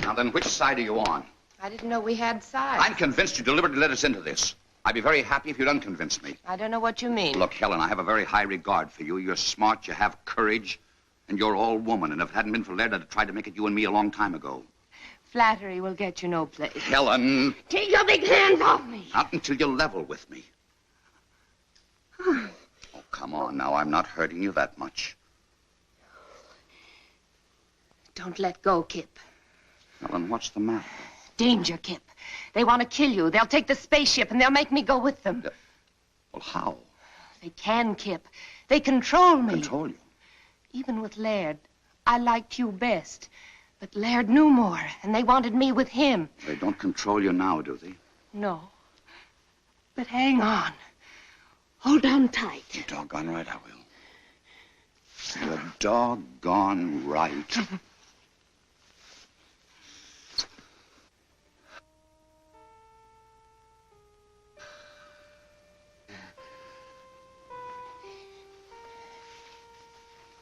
E: Now then, which side are you on?
F: I didn't know we had sides.
E: I'm convinced you deliberately led us into this. I'd be very happy if you'd unconvince me.
F: I don't know what you mean.
E: Look, Helen, I have a very high regard for you. You're smart, you have courage, and you're all woman. And if it hadn't been for Laird, I'd have tried to make it you and me a long time ago.
F: Flattery will get you no place.
E: Helen!
F: Take your big hands off me.
E: Not until you're level with me. Oh, come on now. I'm not hurting you that much.
F: Don't let go, Kip.
E: Helen, what's the matter?
F: Danger, Kip. They want to kill you. They'll take the spaceship and they'll make me go with them.
E: Well, how?
F: They can, Kip. They control me.
E: Control you?
F: Even with Laird, I liked you best. But Laird knew more, and they wanted me with him.
E: They don't control you now, do they?
F: No. But hang on. Hold on tight.
E: You're doggone right I will. You're doggone right.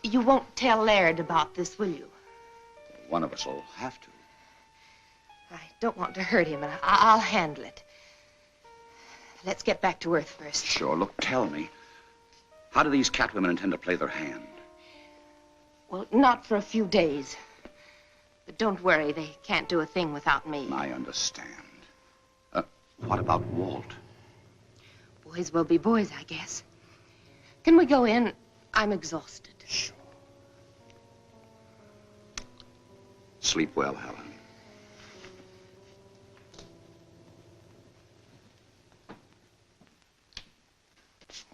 F: You won't tell Laird about this, will you?
E: One of us will have to.
F: I don't want to hurt him, and I'll handle it. Let's get back to Earth first.
E: Sure. Look, tell me. How do these catwomen intend to play their hand?
F: Well, not for a few days. But don't worry, they can't do a thing without me.
E: I understand. What about Walt?
F: Boys will be boys, I guess. Can we go in? I'm exhausted.
E: Sure. Sleep well, Helen.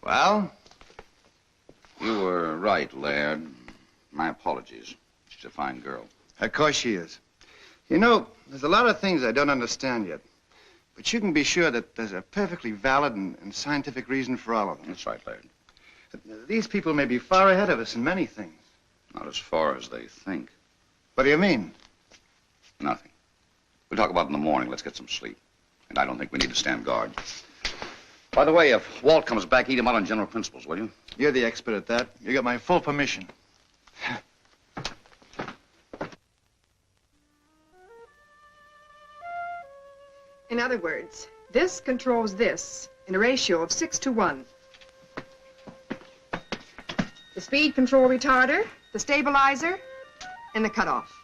N: Well?
E: You were right, Laird. My apologies. She's a fine girl.
N: Of course she is. You know, there's a lot of things I don't understand yet. But you can be sure that there's a perfectly valid and scientific reason for all of them.
E: That's right, Laird.
N: These people may be far ahead of us in many things.
E: Not as far as they think.
N: What do you mean?
E: Nothing. We'll talk about it in the morning. Let's get some sleep. And I don't think we need to stand guard. By the way, if Walt comes back, eat him out on general principles, will you?
N: You're the expert at that. You got my full permission.
M: In other words, This controls this in a ratio of 6 to 1. The speed control retarder, the stabilizer, and the cutoff.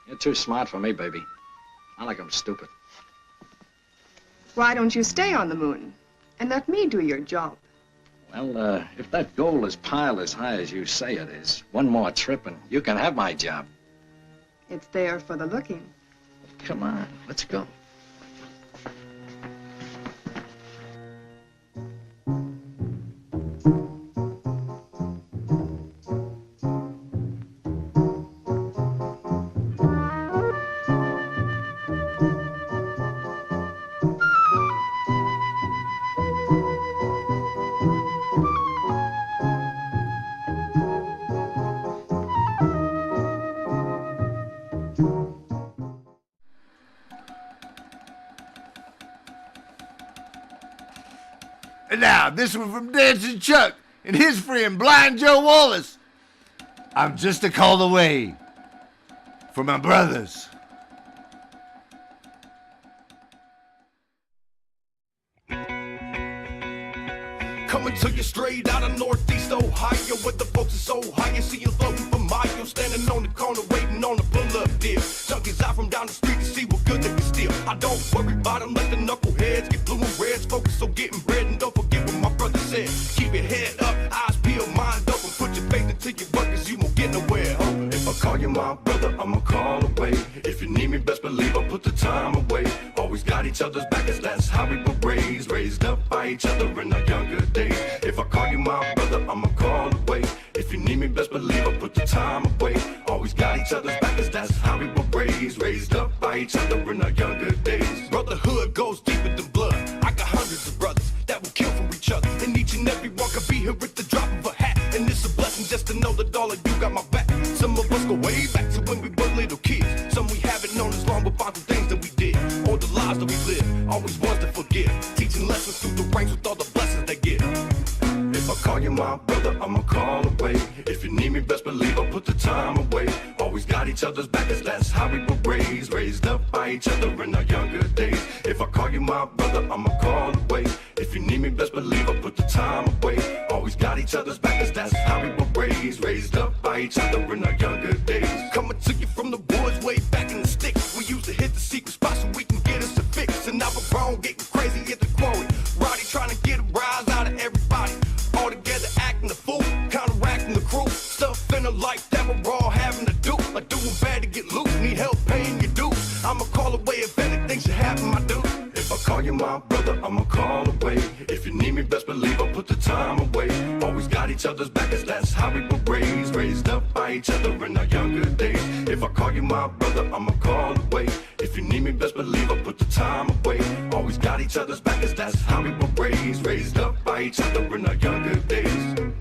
I: You're too smart for me, baby. I like 'em stupid.
M: Why don't you stay on the moon and let me do your job?
I: Well, if that goal is piled as high as you say it is, one more trip and you can have my job.
M: It's there for the looking.
I: Come on, let's go.
A: And now, this one from Dancing Chuck and his friend Blind Joe Wallace. I'm just a call away for my brothers.
P: Coming to you straight out of Northeast Ohio, where the folks are so high, you see you floating for miles, standing on the corner waiting on a pull-up deal. Junkies out from down the street to see what good they can steal. I don't worry about them, let the knuckleheads get blue and reds, focus on getting bread, and don't forget what my brother said. Keep your head up, eyes peeled, mind open, put your faith into your work, cause you won't get nowhere. If I call you my brother, I'ma call away. If you need me, best believe I'll put the time away. Always got each other's back, cause that's how we were raised up by each other in our younger days. If I call you my brother, I'ma call away. If you need me, best believe I'll put the time away. Always got each other's back, cause that's how we were raised up by each other in our younger days. Brotherhood goes deeper than blood. I got hundreds of brothers that will kill for each other, and each and every one could be here at the drop of a hat. And it's a blessing just to know that all of you got my back. Some of us go way back to when we were little kids. Some we haven't known as long, but found the things that we did, or the lives that we lived. Always ones to forget, teaching lessons through the ranks with all the blessings they get. If I call you my brother, I'ma call away. If you need me, best believe I'll put the time away. Always got each other's back, cause that's how we were raised up by each other in our younger days. If I call you my brother, I'ma call away. If you need me, best believe I'll put the time away. Always got each other's back, cause that's how we were raised up by each other in our younger days. Coming to you from the woods, way back in the sticks. We used to hit the secret spot so we can get us a fix. And now we're grown, getting crazy at the quarry. Roddy trying to get a rise out of everybody. All together acting the fool, counteracting the crew. Stuff in a life that we're all having to do. Like doing bad to get loose, need help paying your dues. I'ma call away if anything should happen, my dude. If I call you my brother, I'ma call away. If you need me, best believe I'll put the time away. Always got each other's back, cause that's how we were raised up by each other in our younger days. If I call you my brother, I'ma call away. If you need me, best believe I'll put the time away. Always got each other's back, cause that's how we were raised up by each other in our younger days.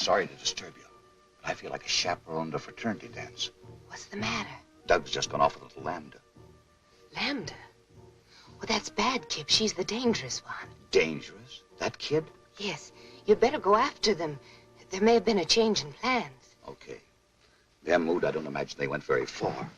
H: sorry to disturb you, but I feel like a chaperone to a fraternity dance.
F: What's the matter?
H: Doug's just gone off with a little Lambda.
F: Lambda? Well, that's bad, Kip. She's the dangerous one.
H: Dangerous? That kid?
F: Yes. You'd better go after them. There may have been a change in plans.
H: Okay. Their mood, I don't imagine they went very far.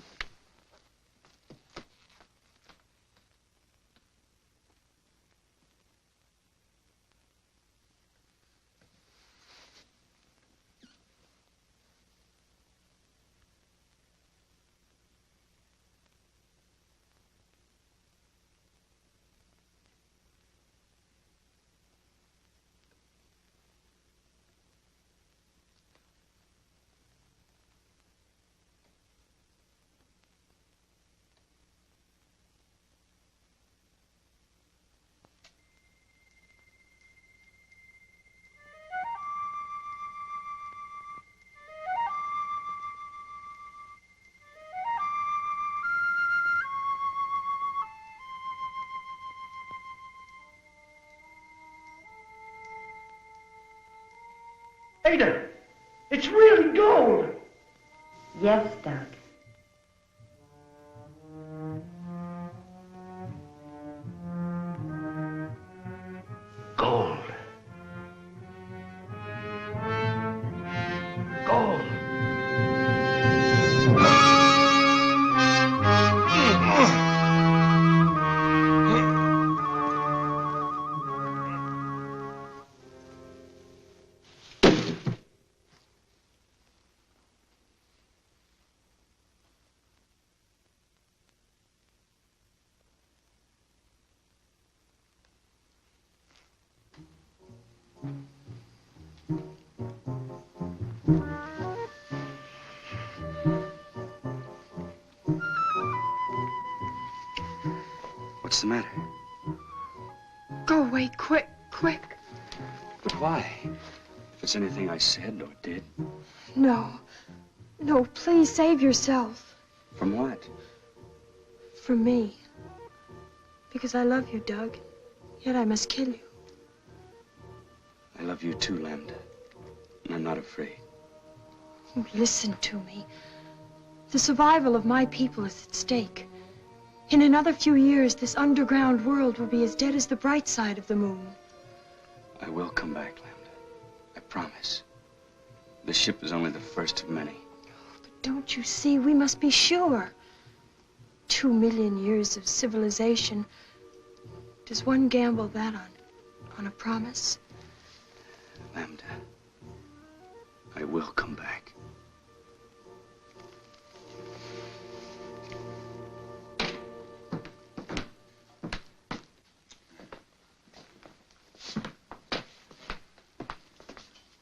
K: Ada, it's really gold.
F: Yes, Doug.
K: Gold. Gold.
H: What's the matter?
O: Go away, quick, quick.
H: But why? If it's anything I said or did.
O: No. No, please save yourself.
H: From what?
O: From me. Because I love you, Doug. Yet I must kill you.
H: I love you too, Lambda. And I'm not afraid.
O: Oh, listen to me. The survival of my people is at stake. In another few years, this underground world will be as dead as the bright side of the moon.
H: I will come back, Lambda. I promise. The ship is only the first of many.
O: But don't you see, we must be sure. 2 million years of civilization. Does one gamble that on a promise?
H: Lambda, I will come back.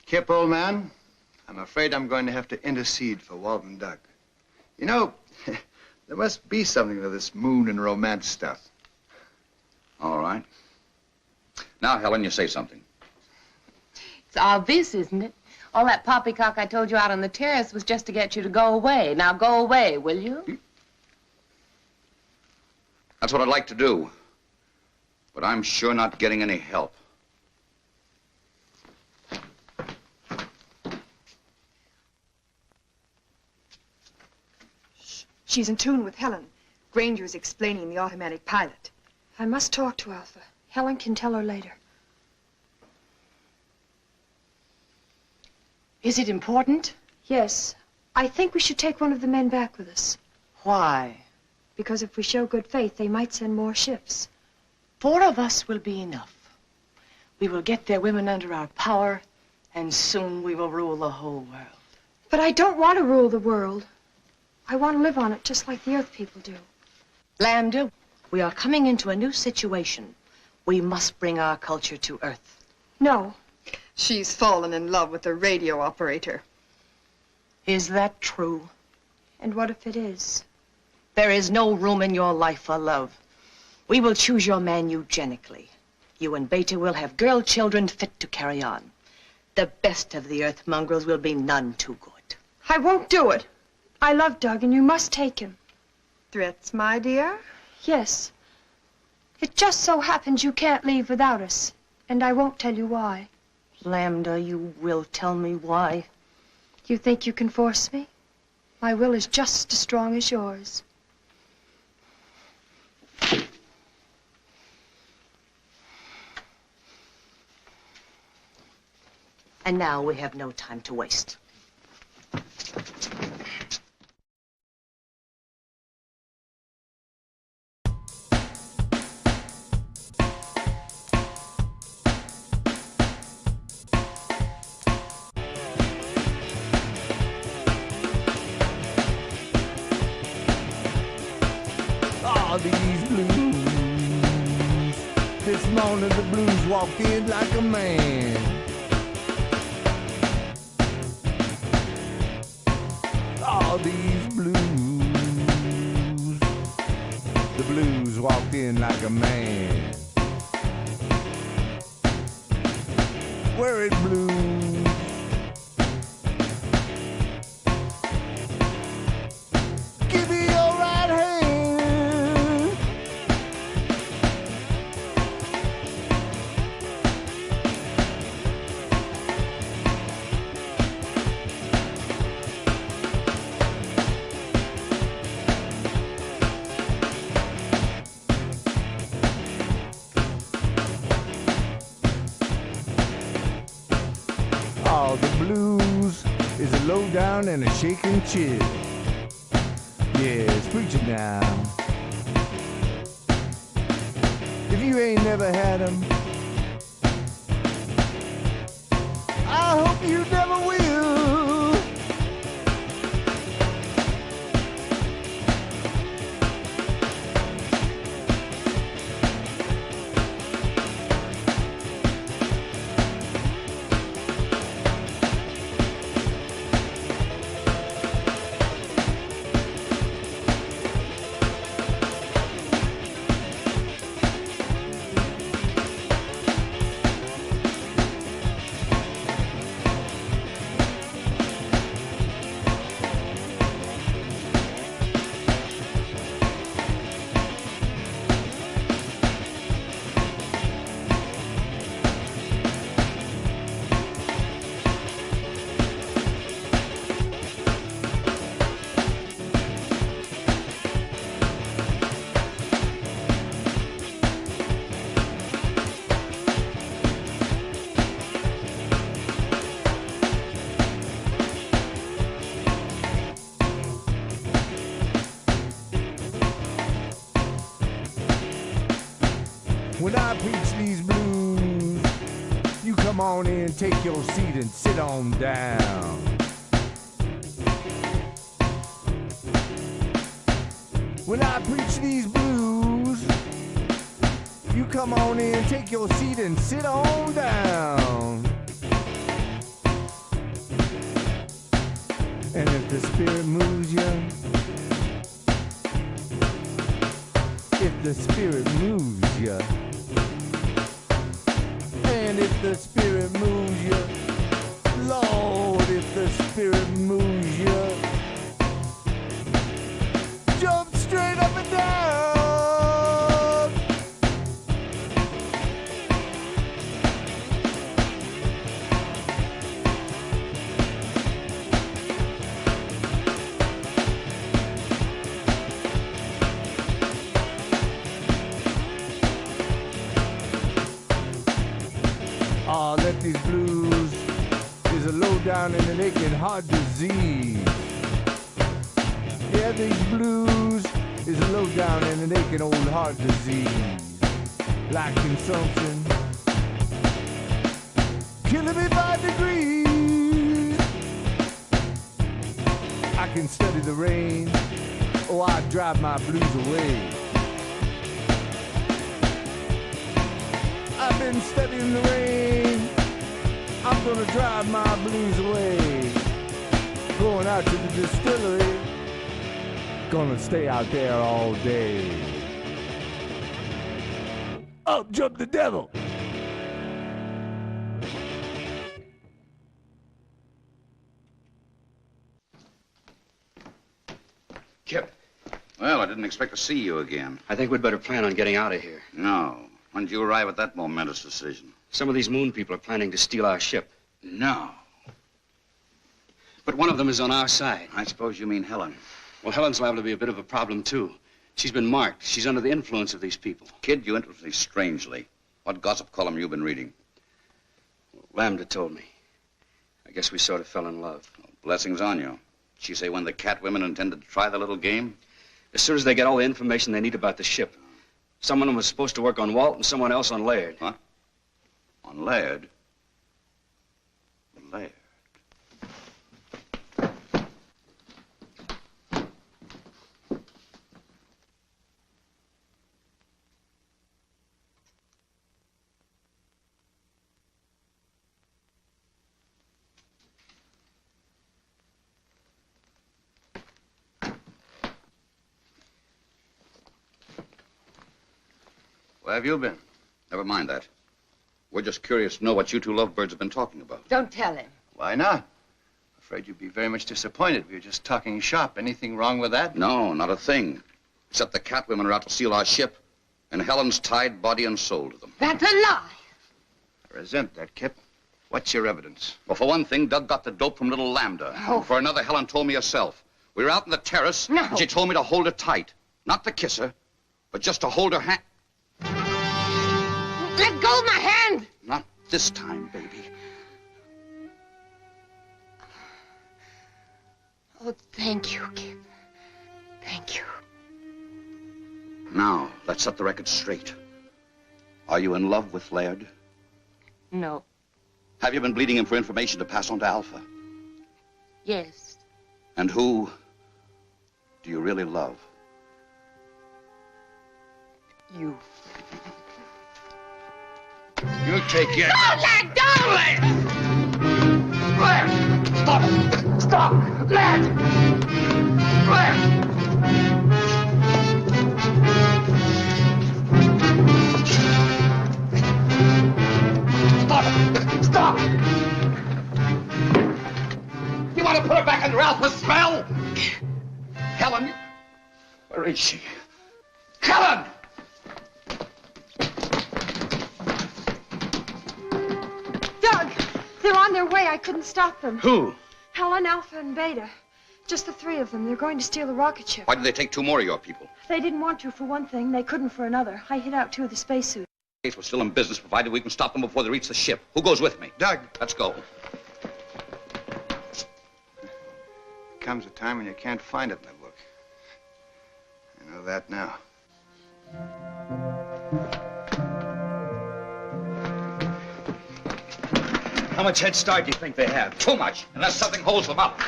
N: Kip, old man, I'm afraid I'm going to have to intercede for Walt and Doug. You know, there must be something to this moon and romance stuff.
E: All right. Now, Helen, you say something.
F: It's obvious, isn't it? All that poppycock I told you out on the terrace was just to get you to go away. Now go away, will you?
E: That's what I'd like to do. But I'm sure not getting any help.
M: She's in tune with Helen. Granger's explaining the automatic pilot.
O: I must talk to Alpha. Helen can tell her later.
F: Is it important?
O: Yes. I think we should take one of the men back with us.
F: Why?
O: Because if we show good faith, they might send more ships.
F: 4 of us will be enough. We will get their women under our power, and soon we will rule the whole world.
O: But I don't want to rule the world. I want to live on it just like the Earth people do.
F: Lambda, we are coming into a new situation. We must bring our culture to Earth.
O: No.
M: She's fallen in love with the radio operator.
F: Is that true?
O: And what if it is?
F: There is no room in your life for love. We will choose your man eugenically. You and Beta will have girl children fit to carry on. The best of the Earth mongrels will be none too good.
O: I won't do it. I love Doug, and you must take him.
M: Threats, my dear?
O: Yes. It just so happens you can't leave without us, and I won't tell you why.
F: Lambda, you will tell me why.
O: You think you can force me? My will is just as strong as yours.
F: And now we have no time to waste.
Q: All these blues. This morning the blues walked in like a man. All these blues. The blues walked in like a man. Wear it blues. Give me your right hand. All the blues is a low down and a shaking chill. Yes, preach it now. If you ain't never had 'em, I hope you never will. When I preach these blues, you come on in, take your seat and sit on down. When I preach these blues, you come on in, take your seat and sit on down. And if the spirit moves you, if the spirit moves you, and if the spirit moves you, Lord, if the spirit moves you, jump straight up and down. Oh, let these blues is a low down and an aching heart disease. Yeah, these blues is a low down and an aching old heart disease. Like consumption, killing me by degrees. I can study the rain, oh, I drive my blues away. I've been studying the rain, I'm gonna drive my blues away. Going out to the distillery, gonna stay out there all day. Up jump the devil.
E: Kip. Well, I didn't expect to see you again.
H: I think we'd better plan on getting out of here.
E: No. When did you arrive at that momentous decision?
H: Some of these moon people are planning to steal our ship.
E: No.
H: But one of them is on our side.
E: I suppose you mean Helen.
H: Well, Helen's liable to be a bit of a problem, too. She's been marked. She's under the influence of these people.
E: Kid, you interest me strangely. What gossip column you been reading?
H: Lambda told me. I guess we sort of fell in love.
E: Well, blessings on you. She say when the cat women intended to try the little game?
H: As soon as they get all the information they need about the ship. Someone was supposed to work on Walt and someone else on Laird.
E: Huh? On Laird? Laird. Where have you been? Never mind that. We're just curious to know what you two lovebirds have been talking about.
F: Don't tell him.
N: Why not? Afraid you'd be very much disappointed. We were just talking shop. Anything wrong with that?
E: No, not a thing. Except the cat women are out to steal our ship. And Helen's tied body and soul to them.
F: That's a lie.
N: I resent that, Kip. What's your evidence?
E: Well, for one thing, Doug got the dope from little Lambda.
F: Oh.
E: For another, Helen told me herself. We were out on the terrace,
F: No.
E: and she told me to hold her tight. Not to kiss her, but just to hold her hand.
F: Let go of my hand!
E: Not this time, baby.
F: Oh, thank you, Kip. Thank you.
E: Now, let's set the record straight. Are you in love with Laird?
F: No.
E: Have you been bleeding him for information to pass on to Alpha?
F: Yes.
E: And who do you really love?
F: You.
E: You take it.
F: Don't let go! Let! Stop! Stop! Let! Let! Stop! Stop!
E: You want to put her back under Alpha's spell? Helen, where is she? Helen!
O: Doug, they're on their way. I couldn't stop them.
H: Who?
O: Helen, Alpha, and Beta. Just the three of them. They're going to steal the rocket ship.
E: Why did they take two more of your people?
O: They didn't want to for one thing. They couldn't for another. I hit out two of the spacesuits.
E: We're still in business, provided we can stop them before they reach the ship. Who goes with me?
N: Doug.
E: Let's go.
N: Comes a time when you can't find it in the book. I know that now.
H: How much head start do you think they have?
E: Too much, unless something holds them up.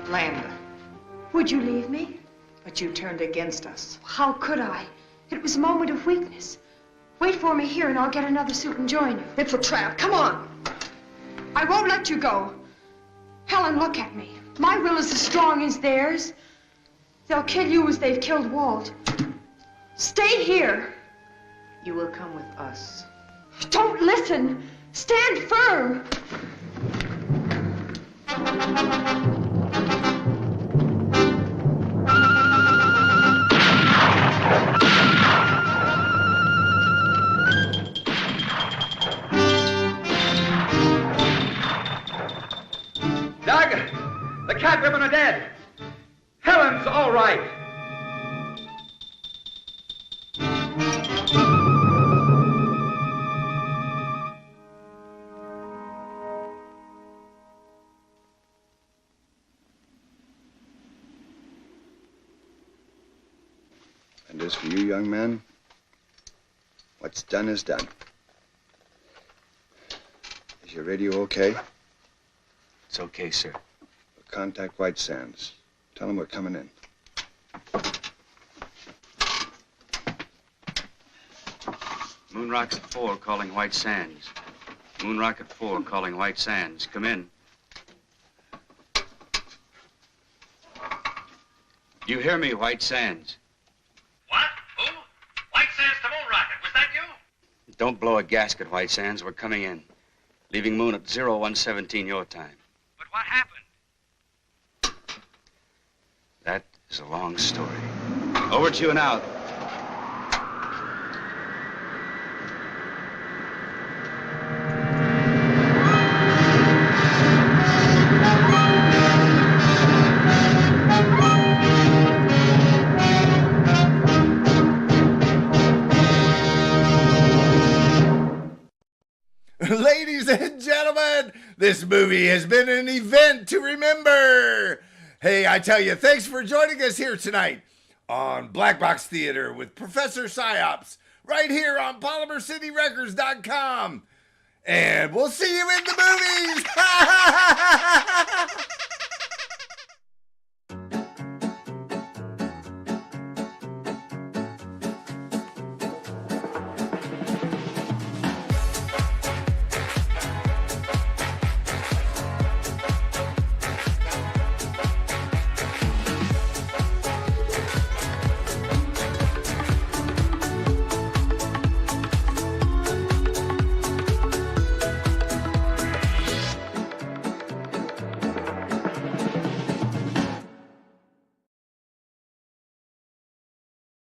M: Lambda,
O: Would you leave me?
M: but you turned against us.
O: How could I? It was a moment of weakness. Wait for me here and I'll get another suit and join you.
M: It's a trap. Come on.
O: I won't let you go. Helen, look at me. My will is as strong as theirs. They'll kill you as they've killed Walt. Stay here.
M: You will come with us.
O: Don't listen. Stand firm.
E: Doug, the cat women are dead. Helen's all right.
N: And as for you, young man, what's done is done. Is your radio okay?
H: It's okay, sir.
N: Contact White Sands. Tell them we're coming in.
H: Moon Rocket 4 calling White Sands. Moon Rocket 4 calling White Sands. Come in. You hear me, White Sands?
D: What? Who? White Sands to Moon Rocket. Was that you?
H: Don't blow a gasket, White Sands. We're coming in. leaving Moon at 0117 your time.
D: But what happened?
H: That is a long story. Over to you now.
A: Ladies and gentlemen, this movie has been an event to remember. Hey, I tell you, thanks for joining us here tonight on Black Box Theater with Professor Psyops, right here on PolymerCityRecords.com. And we'll see you in the movies.